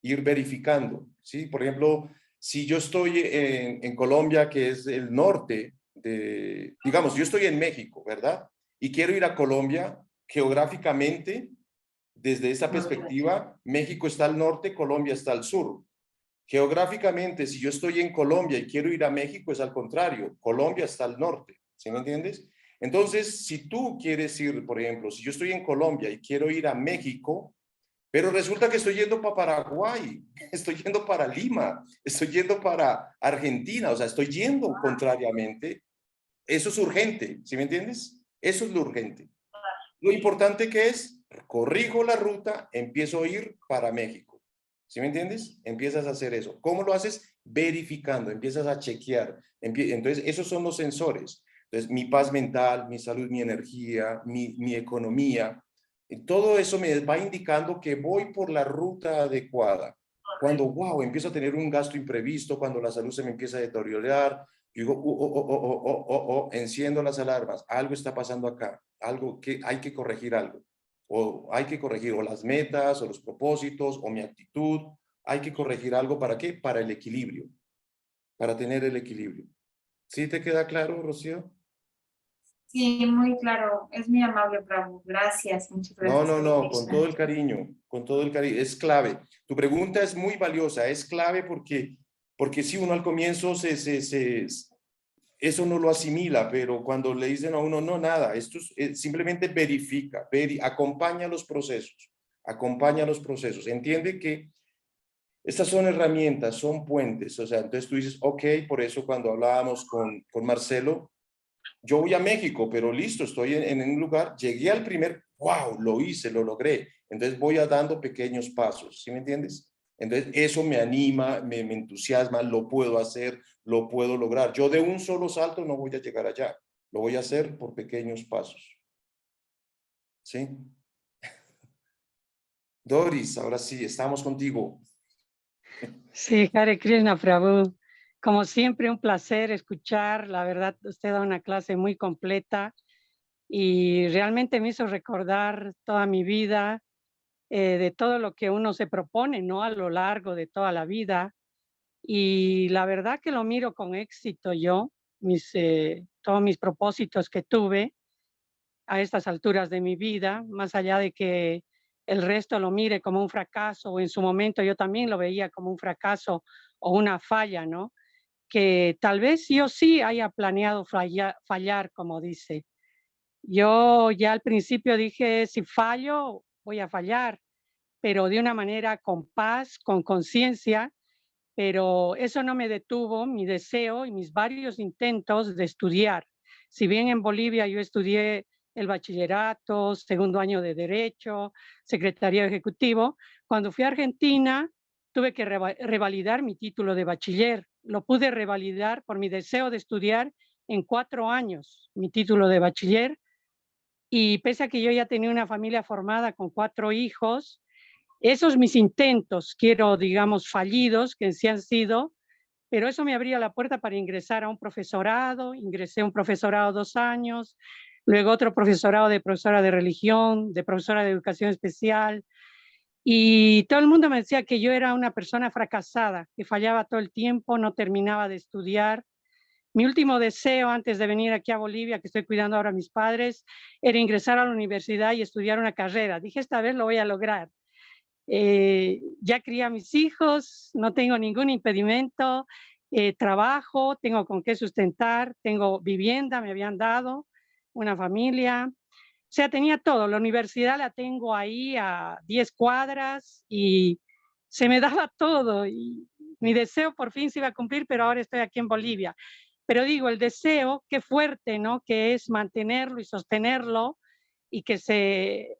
Ir verificando, ¿sí? Por ejemplo, si yo estoy en Colombia, que es el norte de, digamos, yo estoy en México, ¿verdad? Y quiero ir a Colombia, geográficamente, desde esa perspectiva, México está al norte, Colombia está al sur. Geográficamente, si yo estoy en Colombia y quiero ir a México, es al contrario, Colombia está al norte, ¿sí me entiendes? Entonces, si tú quieres ir, por ejemplo, si yo estoy en Colombia y quiero ir a México, pero resulta que estoy yendo para Paraguay, estoy yendo para Lima, estoy yendo para Argentina, o sea, estoy yendo contrariamente. Eso es urgente, ¿sí me entiendes? Eso es lo urgente. Lo importante que es, corrijo la ruta, empiezo a ir para México. ¿Sí me entiendes? Empiezas a hacer eso. ¿Cómo lo haces? Verificando, empiezas a chequear. Entonces, esos son los sensores. Entonces, mi paz mental, mi salud, mi energía, mi economía, todo eso me va indicando que voy por la ruta adecuada. Cuando, wow, empiezo a tener un gasto imprevisto, cuando la salud se me empieza a deteriorar, yo digo, enciendo las alarmas, algo está pasando acá, algo que hay que corregir algo, o hay que corregir o las metas, o los propósitos, o mi actitud, hay que corregir algo, ¿para qué? Para el equilibrio, para tener el equilibrio. ¿Sí te queda claro, Rocío? Sí, muy claro. Es muy amable, Prabhu. Gracias, muchas No, gracias. no, Hare no, con Krishna. todo el cariño, con todo el cariño, es clave. Tu pregunta es muy valiosa, es clave porque si uno al comienzo eso no lo asimila, pero cuando le dicen a uno, no, nada, esto es, simplemente verifica, acompaña los procesos, entiende que estas son herramientas, son puentes, o sea, entonces tú dices, ok, por eso cuando hablábamos con Marcelo, yo voy a México, pero listo, estoy en un lugar, llegué al primer, wow, lo hice, lo logré. Entonces voy a dando pequeños pasos, ¿sí me entiendes? Entonces eso me anima, me entusiasma, lo puedo hacer, lo puedo lograr. Yo de un solo salto no voy a llegar allá, lo voy a hacer por pequeños pasos. ¿Sí? Doris, ahora sí, estamos contigo. Sí, Hare Krishna Prabhu. Como siempre, un placer escuchar. La verdad, usted da una clase muy completa y realmente me hizo recordar toda mi vida, de todo lo que uno se propone, ¿no? A lo largo de toda la vida. Y la verdad que lo miro con éxito yo, todos mis propósitos que tuve a estas alturas de mi vida, más allá de que el resto lo mire como un fracaso, o en su momento yo también lo veía como un fracaso o una falla, ¿no? Que tal vez yo sí haya planeado fallar, como dice. Yo ya al principio dije, si fallo, voy a fallar, pero de una manera con paz, con conciencia, pero eso no me detuvo mi deseo y mis varios intentos de estudiar. Si bien en Bolivia yo estudié el bachillerato, segundo año de Derecho, secretario ejecutivo, cuando fui a Argentina tuve que revalidar mi título de bachiller. Lo pude revalidar por mi deseo de estudiar en 4 años, mi título de bachiller, y pese a que yo ya tenía una familia formada con 4 hijos, esos mis intentos, quiero, digamos, fallidos, que sí han sido, pero eso me abría la puerta para ingresar a un profesorado. Ingresé a un profesorado 2 años, luego otro profesorado de profesora de religión, de profesora de educación especial, y todo el mundo me decía que yo era una persona fracasada, que fallaba todo el tiempo, no terminaba de estudiar. Mi último deseo antes de venir aquí a Bolivia, que estoy cuidando ahora a mis padres, era ingresar a la universidad y estudiar una carrera. Dije, esta vez lo voy a lograr. Ya crié a mis hijos, no tengo ningún impedimento, trabajo, tengo con qué sustentar, tengo vivienda, me habían dado, una familia. O sea, tenía todo. La universidad la tengo ahí a 10 cuadras y se me daba todo. Y mi deseo por fin se iba a cumplir, pero ahora estoy aquí en Bolivia. Pero digo, el deseo, qué fuerte, ¿no? Que es mantenerlo y sostenerlo y que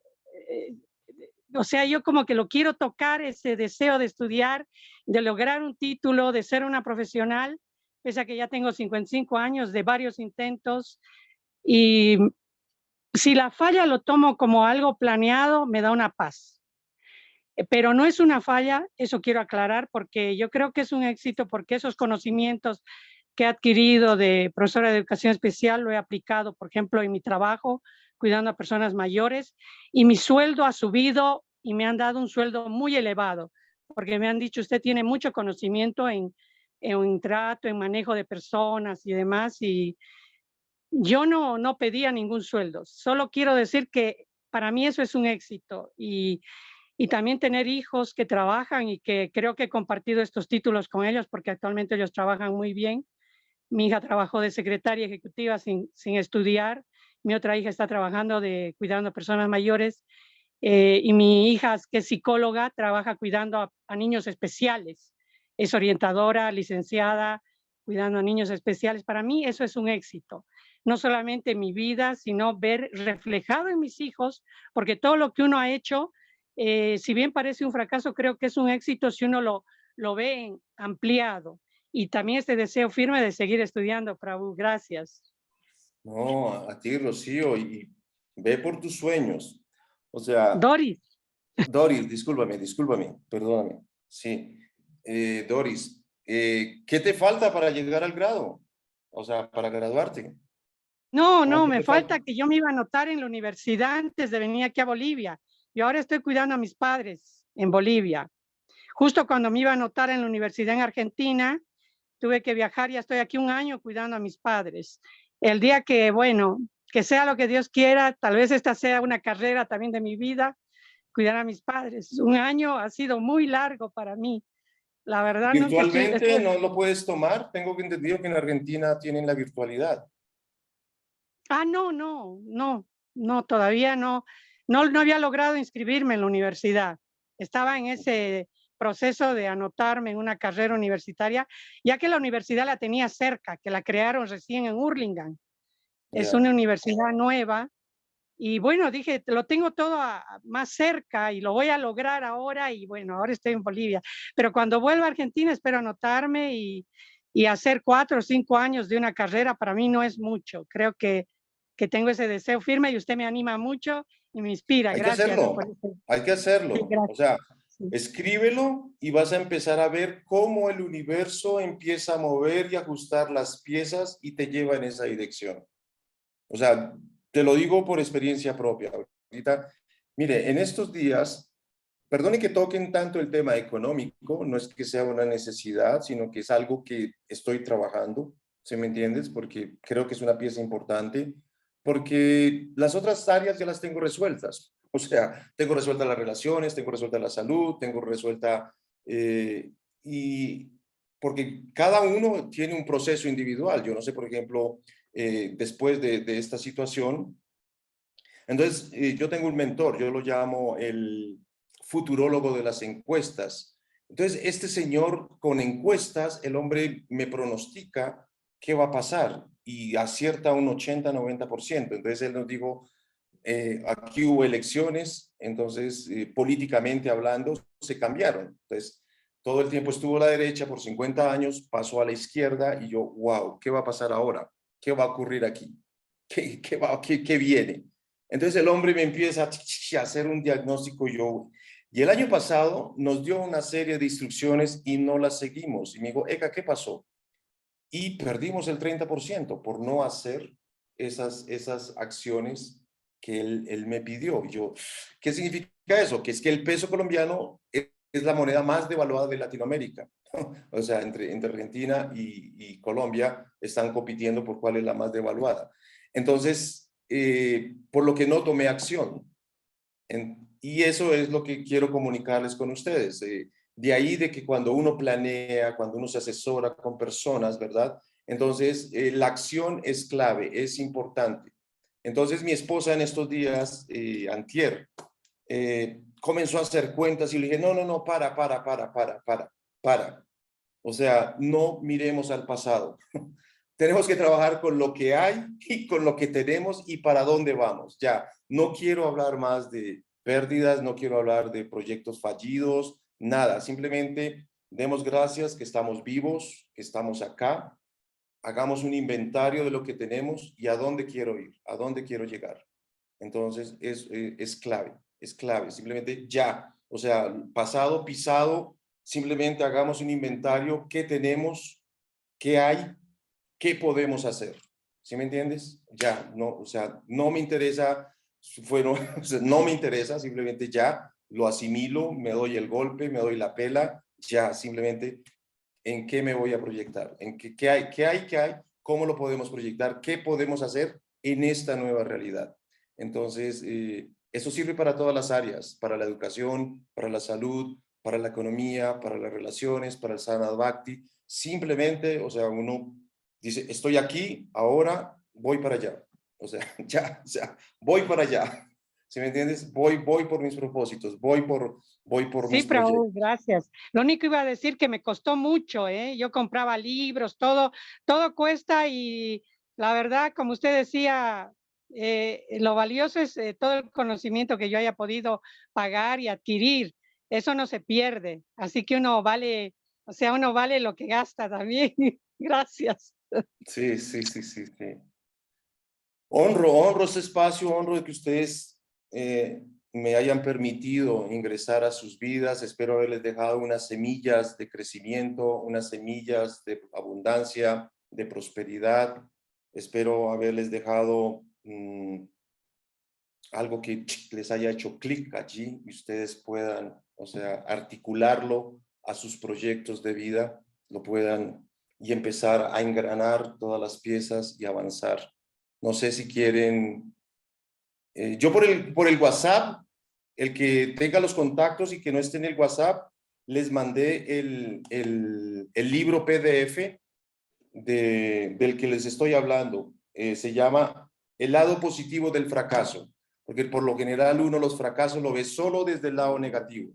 o sea, yo como que lo quiero tocar, ese deseo de estudiar, de lograr un título, de ser una profesional, pese a que ya tengo 55 años, de varios intentos. Y si la falla lo tomo como algo planeado, me da una paz. Pero no es una falla, eso quiero aclarar, porque yo creo que es un éxito, porque esos conocimientos que he adquirido de profesora de educación especial lo he aplicado, por ejemplo, en mi trabajo, cuidando a personas mayores, y mi sueldo ha subido y me han dado un sueldo muy elevado, porque me han dicho, usted tiene mucho conocimiento en trato, en manejo de personas y demás, y yo no pedía ningún sueldo. Solo quiero decir que para mí eso es un éxito, y también tener hijos que trabajan y que creo que he compartido estos títulos con ellos porque actualmente ellos trabajan muy bien. Mi hija trabajó de secretaria ejecutiva sin estudiar. Mi otra hija está trabajando cuidando a personas mayores. Y mi hija, que es psicóloga, trabaja cuidando a niños especiales. Es orientadora, licenciada, cuidando a niños especiales. Para mí eso es un éxito. No solamente en mi vida, sino ver reflejado en mis hijos, porque todo lo que uno ha hecho, si bien parece un fracaso, creo que es un éxito si uno lo ve ampliado. Y también este deseo firme de seguir estudiando, Prabhu. Gracias. No, a ti, Rocío, y ve por tus sueños. O sea, Doris. Doris, discúlpame, perdóname. Sí, Doris, ¿qué te falta para llegar al grado? O sea, para graduarte. No, ¿Cuánto me te falta? falta que yo me iba a anotar en la universidad antes de venir aquí a Bolivia. Y ahora estoy cuidando a mis padres en Bolivia. Justo cuando me iba a anotar en la universidad en Argentina, tuve que viajar, ya estoy aquí un año cuidando a mis padres. El día que, bueno, que sea lo que Dios quiera, tal vez esta sea una carrera también de mi vida, cuidar a mis padres. Un año ha sido muy largo para mí. La verdad, no, que Virtualmente no lo puedes tomar. Tengo entendido que en Argentina tienen la virtualidad. No, todavía no había logrado inscribirme en la universidad. Estaba en ese proceso de anotarme en una carrera universitaria, ya que la universidad la tenía cerca, que la crearon recién en Hurlingham. Es una universidad nueva. Y bueno, dije, lo tengo todo más cerca y lo voy a lograr ahora. Y bueno, ahora estoy en Bolivia. Pero cuando vuelva a Argentina, espero anotarme y hacer 4 o 5 años de una carrera. Para mí no es mucho. Creo que tengo ese deseo firme y usted me anima mucho y me inspira. Hay que Gracias. hacerlo, hay que hacerlo. O sea, Sí. escríbelo y vas a empezar a ver cómo el universo empieza a mover y ajustar las piezas y te lleva en esa dirección. O sea, te lo digo por experiencia propia. Ahorita, mire, en estos días, perdone que toquen tanto el tema económico, no es que sea una necesidad, sino que es algo que estoy trabajando, ¿sí me entiendes? Porque creo que es una pieza importante, porque las otras áreas ya las tengo resueltas. O sea, tengo resueltas las relaciones, tengo resuelta la salud, tengo resuelta... y porque cada uno tiene un proceso individual. Yo no sé, por ejemplo, después de esta situación, entonces yo tengo un mentor, yo lo llamo el futurólogo de las encuestas. Entonces, este señor con encuestas, el hombre me pronostica qué va a pasar y acierta un 80-90%. Entonces, él nos dijo, aquí hubo elecciones, entonces, políticamente hablando, se cambiaron. Entonces, todo el tiempo estuvo a la derecha por 50 años, pasó a la izquierda y yo, wow, ¿qué va a pasar ahora? ¿Qué va a ocurrir aquí? ¿Qué viene? Entonces el hombre me empieza a hacer un diagnóstico y el año pasado nos dio una serie de instrucciones y no las seguimos. Y me dijo, Eka, ¿qué pasó? Y perdimos el 30% por no hacer esas acciones que él me pidió. Yo, ¿qué significa eso? Que es que el peso colombiano es la moneda más devaluada de Latinoamérica. O sea, entre Argentina y Colombia están compitiendo por cuál es la más devaluada. Entonces, por lo que no tomé acción. Y eso es lo que quiero comunicarles con ustedes. De ahí de que cuando uno planea, cuando uno se asesora con personas, ¿verdad? Entonces, la acción es clave, es importante. Entonces, mi esposa en estos días, antier, comenzó a hacer cuentas y le dije, no, para. O sea, no miremos al pasado. Tenemos que trabajar con lo que hay y con lo que tenemos y para dónde vamos. Ya, no quiero hablar más de pérdidas, no quiero hablar de proyectos fallidos, nada. Simplemente demos gracias que estamos vivos, que estamos acá. Hagamos un inventario de lo que tenemos y a dónde quiero ir, a dónde quiero llegar. Entonces, es clave, es clave. Simplemente ya, o sea, pasado, pisado, simplemente hagamos un inventario, qué tenemos, qué hay, qué podemos hacer. ¿Sí me entiendes? Ya, no, o sea, no me interesa, o sea, no me interesa, simplemente ya lo asimilo, me doy el golpe, me doy la pela, ya, simplemente en qué me voy a proyectar, en qué hay, cómo lo podemos proyectar, qué podemos hacer en esta nueva realidad. Entonces, eso sirve para todas las áreas, para la educación, para la salud, para la economía, para las relaciones, para el Sadhana Bhakti. Simplemente, o sea, uno dice, estoy aquí, ahora voy para allá. O sea, ya, o sea, voy para allá. ¿Sí me entiendes? Voy por mis propósitos, voy por mis proyectos. Prabhu, gracias. Lo único iba a decir que me costó mucho, ¿eh? Yo compraba libros, todo cuesta y la verdad, como usted decía, lo valioso es todo el conocimiento que yo haya podido pagar y adquirir. Eso no se pierde. Así que uno vale lo que gasta también. Gracias. Sí. Honro este espacio, honro de que ustedes me hayan permitido ingresar a sus vidas. Espero haberles dejado unas semillas de crecimiento, unas semillas de abundancia, de prosperidad. Espero haberles dejado algo que les haya hecho clic allí y ustedes puedan, o sea, articularlo a sus proyectos de vida, lo puedan y empezar a engranar todas las piezas y avanzar. No sé si quieren, yo por el WhatsApp, el que tenga los contactos y que no esté en el WhatsApp, les mandé el libro PDF del que les estoy hablando. Se llama El lado positivo del fracaso, porque por lo general uno los fracasos lo ve solo desde el lado negativo.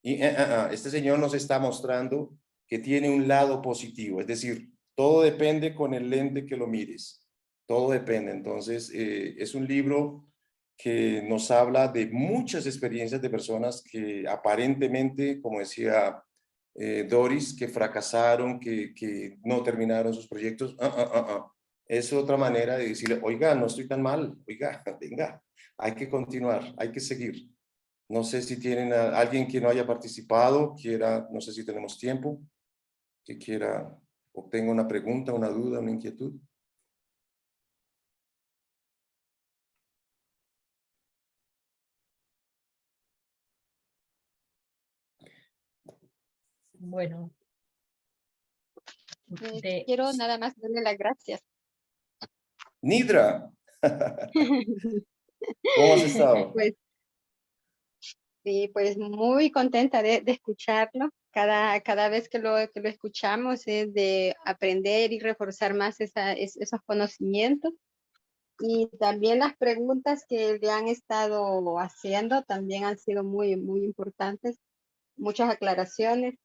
Y este señor nos está mostrando que tiene un lado positivo, es decir, todo depende con el lente que lo mires. Todo depende. Entonces, es un libro que nos habla de muchas experiencias de personas que aparentemente, como decía Doris, que fracasaron, que no terminaron sus proyectos. Es otra manera de decirle, oiga, no estoy tan mal, oiga, venga, hay que continuar, hay que seguir. No sé si tienen a alguien que no haya participado, quiera, no sé si tenemos tiempo, que quiera o tenga una pregunta, una duda, una inquietud. Bueno. Quiero nada más darle las gracias. Nidra, ¿cómo has estado? Pues, sí, pues muy contenta de escucharlo. Cada vez que lo escuchamos es de aprender y reforzar más esos conocimientos. Y también las preguntas que le han estado haciendo también han sido muy importantes. Muchas aclaraciones.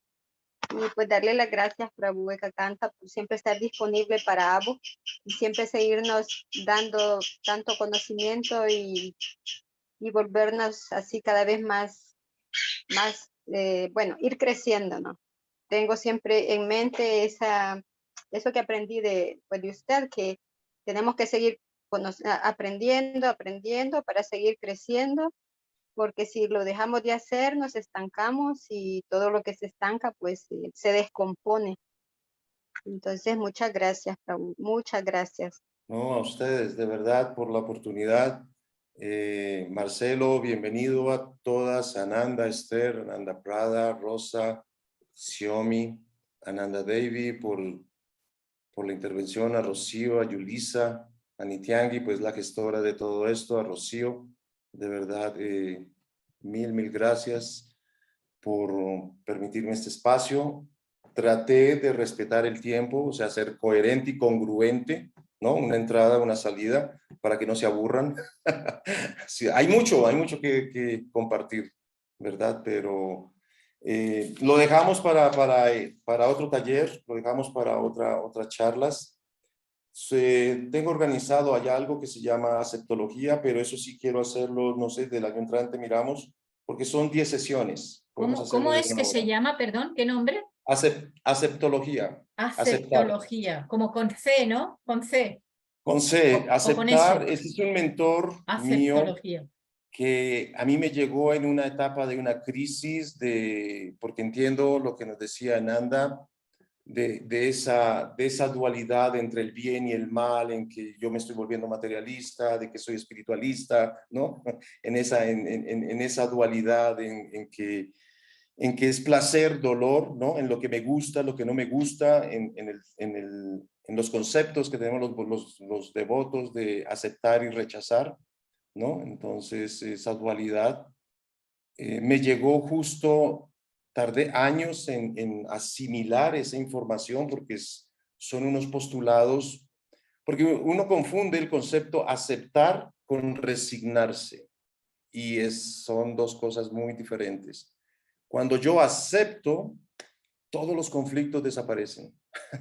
Y pues darle las gracias Prabhu Ekakanta por siempre estar disponible para Abu y siempre seguirnos dando tanto conocimiento y volvernos así cada vez más bueno, ir creciendo, ¿no? Tengo siempre en mente eso que aprendí de usted, que tenemos que seguir aprendiendo para seguir creciendo, porque si lo dejamos de hacer nos estancamos y todo lo que se estanca pues se descompone. Entonces muchas gracias, Raúl, muchas gracias. No, a ustedes, de verdad, por la oportunidad. Marcelo, bienvenido a todas, Ananda, Esther, Ananda Prada, Rosa, Xiomi, Ananda Devi, por la intervención, a Rocío, a Yulisa, a Nitiangi, pues la gestora de todo esto, a Rocío, de verdad, mil gracias por permitirme este espacio. Traté de respetar el tiempo, o sea, ser coherente y congruente, ¿no? Una entrada, una salida, para que no se aburran. Sí, hay mucho que compartir, ¿verdad? Pero lo dejamos para otro taller, lo dejamos para otras charlas. Tengo organizado allá algo que se llama aceptología, pero eso sí quiero hacerlo, no sé, del año entrante miramos, porque son 10 sesiones. ¿Cómo es que se llama, perdón? ¿Qué nombre? Aceptología. Aceptología, como con C, ¿no? Con C. Con C, aceptar. S. Este es un mentor mío que a mí me llegó en una etapa de una crisis, porque entiendo lo que nos decía Ananda, de esa dualidad entre el bien y el mal, en que yo me estoy volviendo materialista, de que soy espiritualista, ¿no? En esa dualidad en que es placer, dolor, ¿no? En lo que me gusta, lo que no me gusta, en los conceptos que tenemos los devotos de aceptar y rechazar, ¿no? Entonces, esa dualidad me llegó justo, tardé años en asimilar esa información porque son unos postulados, porque uno confunde el concepto aceptar con resignarse y son dos cosas muy diferentes. Cuando yo acepto, todos los conflictos desaparecen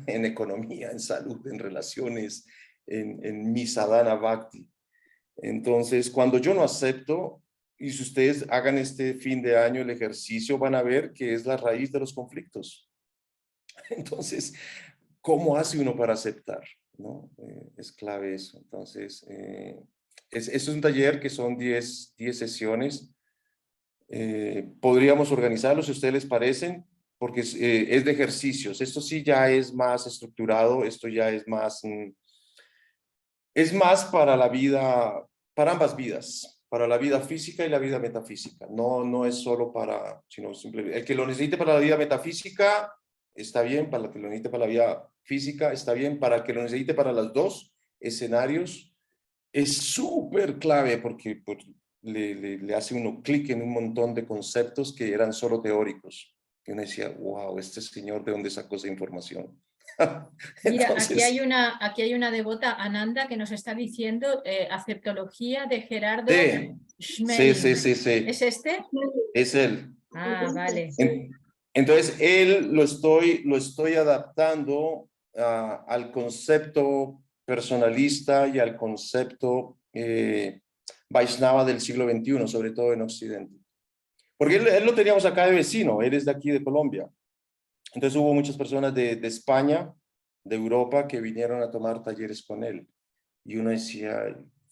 en economía, en salud, en relaciones, en mi sadhana bhakti. Entonces, cuando yo no acepto, y si ustedes hagan este fin de año el ejercicio, van a ver que es la raíz de los conflictos. Entonces, ¿cómo hace uno para aceptar? ¿No? Es clave eso. Entonces, eso es un taller que son 10 sesiones. Podríamos organizarlo si a ustedes les parecen, porque es de ejercicios. Esto sí ya es más estructurado, esto ya es más para la vida, para ambas vidas, para la vida física y la vida metafísica. No es solo sino simplemente, el que lo necesite para la vida metafísica está bien, para el que lo necesite para la vida física está bien, para el que lo necesite para los dos escenarios es súper clave porque le hace uno clic en un montón de conceptos que eran solo teóricos. Y uno decía, wow, este señor, ¿de dónde sacó esa información? Mira, aquí hay una devota, Ananda, que nos está diciendo aceptología de Gerardo Schmeling. Sí. ¿Es este? Es él. Ah, vale. Entonces, él lo estoy adaptando al concepto personalista y al concepto Vaishnava del siglo XXI, sobre todo en Occidente. Porque él lo teníamos acá de vecino, él es de aquí de Colombia. Entonces hubo muchas personas de España, de Europa, que vinieron a tomar talleres con él. Y uno decía,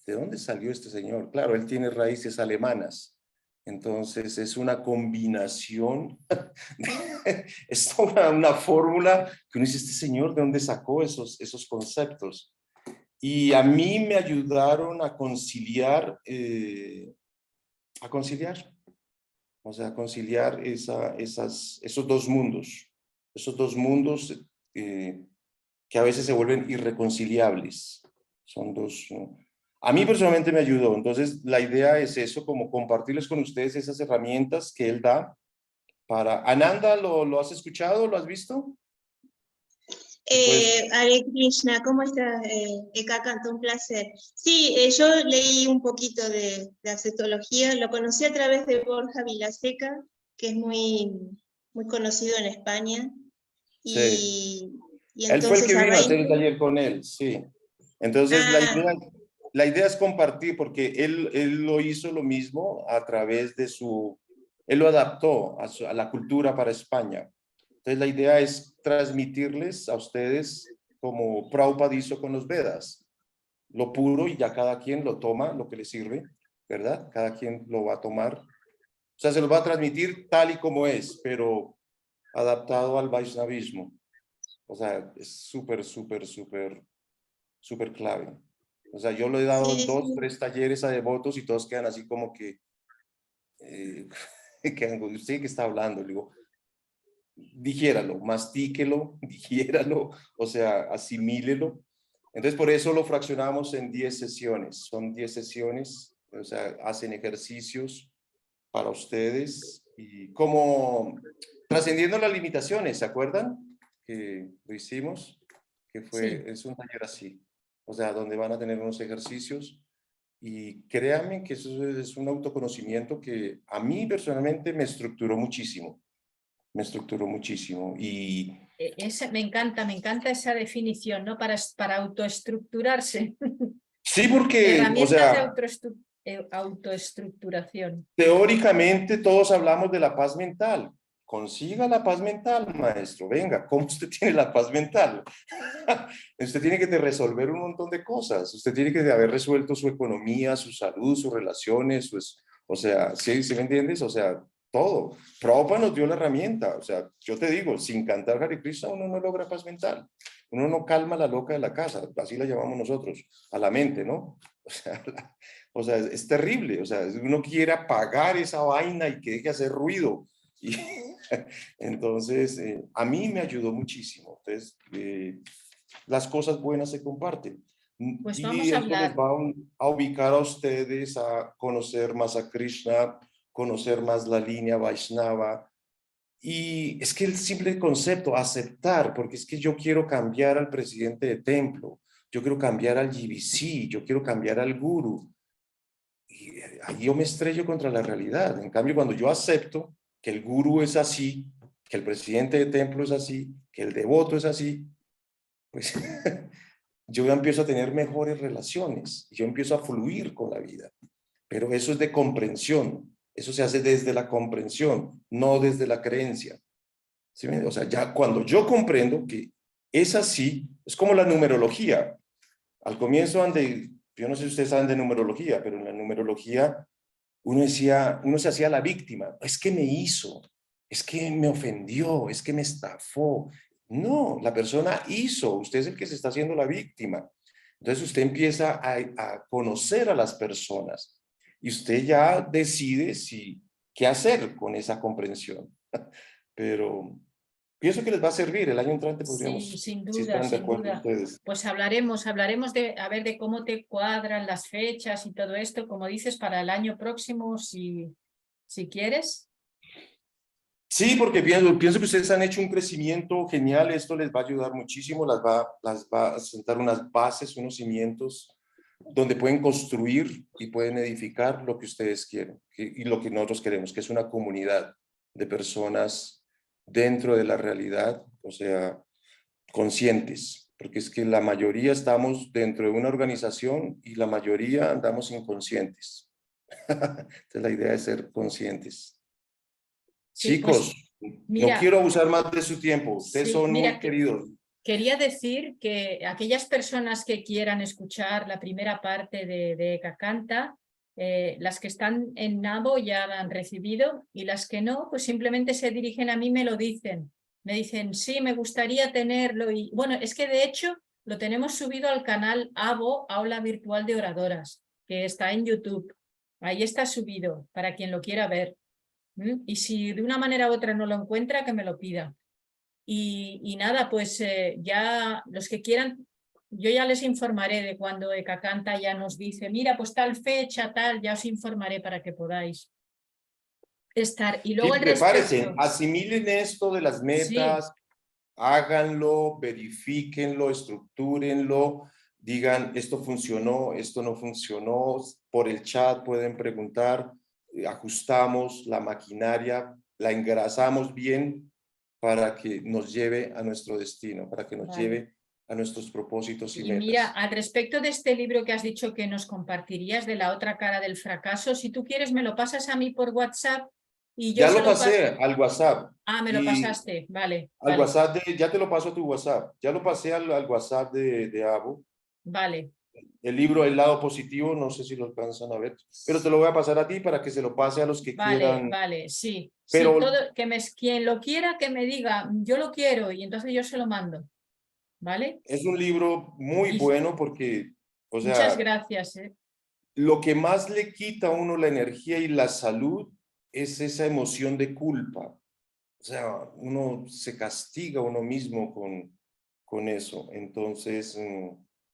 ¿de dónde salió este señor? Claro, él tiene raíces alemanas. Entonces es una combinación, es toda una fórmula que uno dice, este señor, ¿de dónde sacó esos conceptos? Y a mí me ayudaron a conciliar, o sea, conciliar esos dos mundos que a veces se vuelven irreconciliables. Son dos. A mí personalmente me ayudó. Entonces, la idea es eso, como compartirles con ustedes esas herramientas que él da para... Ananda, ¿lo has escuchado? ¿Lo has visto? Hare Krishna, ¿cómo estás? Eka Canto, un placer. Sí, yo leí un poquito de aceptología, lo conocí a través de Borja Vilaseca, que es muy conocido en España. Sí. Y él fue el entonces, que vino a hacer el taller con él, sí. Entonces, la idea es compartir, porque él lo hizo lo mismo a través de él lo adaptó a la cultura para España. Entonces, la idea es transmitirles a ustedes como Prabhupada hizo con los Vedas. lo puro y ya cada quien lo toma, lo que le sirve, ¿verdad? Cada quien lo va a tomar. O sea, se lo va a transmitir tal y como es, pero adaptado al Vaishnavismo. O sea, es súper, súper, súper, súper clave. O sea, yo lo he dado en 2, 3 talleres a devotos y todos quedan así como que, quedan, ¿usted qué está hablando? Le digo, digiéralo, mastíquelo, digiéralo, o sea, asimílelo. Entonces, por eso lo fraccionamos en 10 sesiones. Son 10 sesiones, o sea, hacen ejercicios para ustedes y como trascendiendo las limitaciones, ¿se acuerdan? Que lo hicimos, que fue, Sí. es un taller así, o sea, donde van a tener unos ejercicios y créanme que eso es un autoconocimiento que a mí personalmente me estructuró muchísimo y Me encanta esa definición, ¿no? Para autoestructurarse. sí, porque, o Herramientas de sea, autoestructuración. teóricamente todos hablamos de la paz mental. Consiga la paz mental, maestro. Venga, ¿cómo usted tiene la paz mental? Usted tiene que resolver un montón de cosas. Usted tiene que haber resuelto su economía, su salud, sus relaciones, o sea, ¿sí me entiendes? O sea, todo. Prabhupada nos dio la herramienta. O sea, yo te digo, sin cantar Hare Krishna uno no logra paz mental. Uno no calma la loca de la casa, así la llamamos nosotros, a la mente, ¿no? O sea, es terrible. O sea, uno quiere apagar esa vaina y que deje hacer ruido. Y entonces, a mí me ayudó muchísimo. Entonces, las cosas buenas se comparten. Pues Y vamos a eso les hablar. va a ubicar a ustedes a conocer más a Krishna, conocer más la línea Vaishnava. Y es que el simple concepto, aceptar, porque es que yo quiero cambiar al presidente de templo, yo quiero cambiar al GBC, yo quiero cambiar al guru. Y ahí yo me estrello contra la realidad. En cambio, cuando yo acepto que el gurú es así, que el presidente de templo es así, que el devoto es así, pues yo ya empiezo a tener mejores relaciones, yo empiezo a fluir con la vida. Pero eso es de comprensión, eso se hace desde la comprensión, no desde la creencia. ¿Sí? O sea, ya cuando yo comprendo que es así, es como la numerología. Al comienzo, yo no sé si ustedes saben de numerología, pero en la numerología uno se hacía la víctima. Es que me hizo, es que me ofendió, es que me estafó. No, la persona hizo, usted es el que se está haciendo la víctima. Entonces usted empieza a conocer a las personas y usted ya decide qué hacer con esa comprensión. Pero pienso que les va a servir. El año entrante podríamos, Sí, sin si duda, están de sin acuerdo duda. ustedes. Pues hablaremos a ver de cómo te cuadran las fechas y todo esto, como dices, para el año próximo, si quieres. Sí, porque pienso que ustedes han hecho un crecimiento genial, esto les va a ayudar muchísimo, las va a sentar unas bases, unos cimientos donde pueden construir y pueden edificar lo que ustedes quieren y lo que nosotros queremos, que es una comunidad de personas dentro de la realidad, o sea, conscientes, porque es que la mayoría estamos dentro de una organización y la mayoría andamos inconscientes. Entonces la idea es ser conscientes. Sí, pues Chicos, no mira, quiero abusar más de su tiempo. Ustedes sí, son mira, muy queridos. quería decir que aquellas personas que quieran escuchar la primera parte de Eka Canta, las que están en Nabo ya la han recibido y las que no, pues simplemente se dirigen a mí y me lo dicen. Me dicen, sí, me gustaría tenerlo. Y bueno, es que de hecho lo tenemos subido al canal AVO, Aula Virtual de Oradoras, que está en YouTube. Ahí está subido para quien lo quiera ver. Y si de una manera u otra no lo encuentra, que me lo pida. Y nada, pues ya los que quieran, yo ya les informaré de cuando Eka Canta ya nos dice, mira, pues tal fecha, tal, ya os informaré para que podáis estar. Y Sí, luego el prepárense, respecto. asimilen esto de las Sí, metas, háganlo, verifíquenlo, estructúrenlo, digan esto funcionó, esto no funcionó, por el chat pueden preguntar, ajustamos la maquinaria, la engrasamos bien para que nos lleve a nuestro destino, para que nos vale. lleve a nuestros propósitos y Y metas. mira, al respecto de este libro que has dicho que nos compartirías de la otra cara del fracaso, si tú quieres me lo pasas a mí por WhatsApp y yo Ya se lo lo pasé al WhatsApp. Ah, me lo pasaste, vale. Al Vale, WhatsApp ya te lo paso a tu WhatsApp. Ya lo pasé al WhatsApp de Abo. vale. el libro El lado positivo, no sé si lo alcanzan a ver, pero te lo voy a pasar a ti para que se lo pase a los que quieran. Vale, sí. Pero- Sí, quien lo quiera que me diga, yo lo quiero, y entonces yo se lo mando. ¿Vale? Es un libro muy bueno porque, o sea, muchas gracias. Lo que más le quita a uno la energía y la salud es esa emoción de culpa. O sea, uno se castiga a uno mismo con eso. Entonces,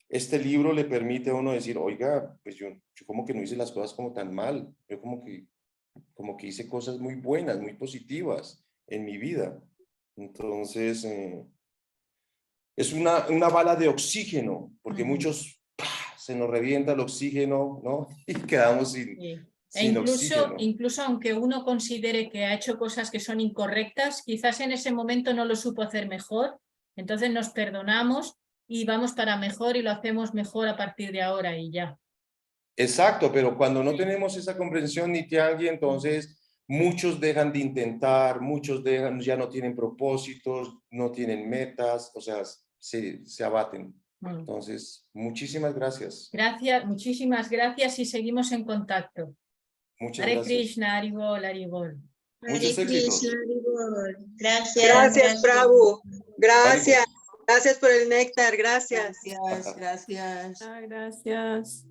este libro le permite a uno decir, oiga, pues yo como que no hice las cosas como tan mal. Yo como que hice cosas muy buenas, muy positivas en mi vida. Entonces, es una bala de oxígeno, porque muchos se nos revienta el oxígeno, ¿no? Y quedamos sin oxígeno. Incluso aunque uno considere que ha hecho cosas que son incorrectas, quizás en ese momento no lo supo hacer mejor, entonces nos perdonamos y vamos para mejor y lo hacemos mejor a partir de ahora y ya. Exacto, pero cuando no tenemos esa comprensión ni Tiangi, entonces muchos dejan de intentar, muchos ya no tienen propósitos, no tienen metas, o sea, se abaten. Entonces, muchísimas gracias. Gracias, muchísimas gracias y seguimos en contacto. Muchas Hare gracias. Krishna, Haribol, Haribol. Muchos éxitos. Gracias. Gracias, Prabhu. Gracias. Gracias por el néctar. Gracias. Gracias. Gracias.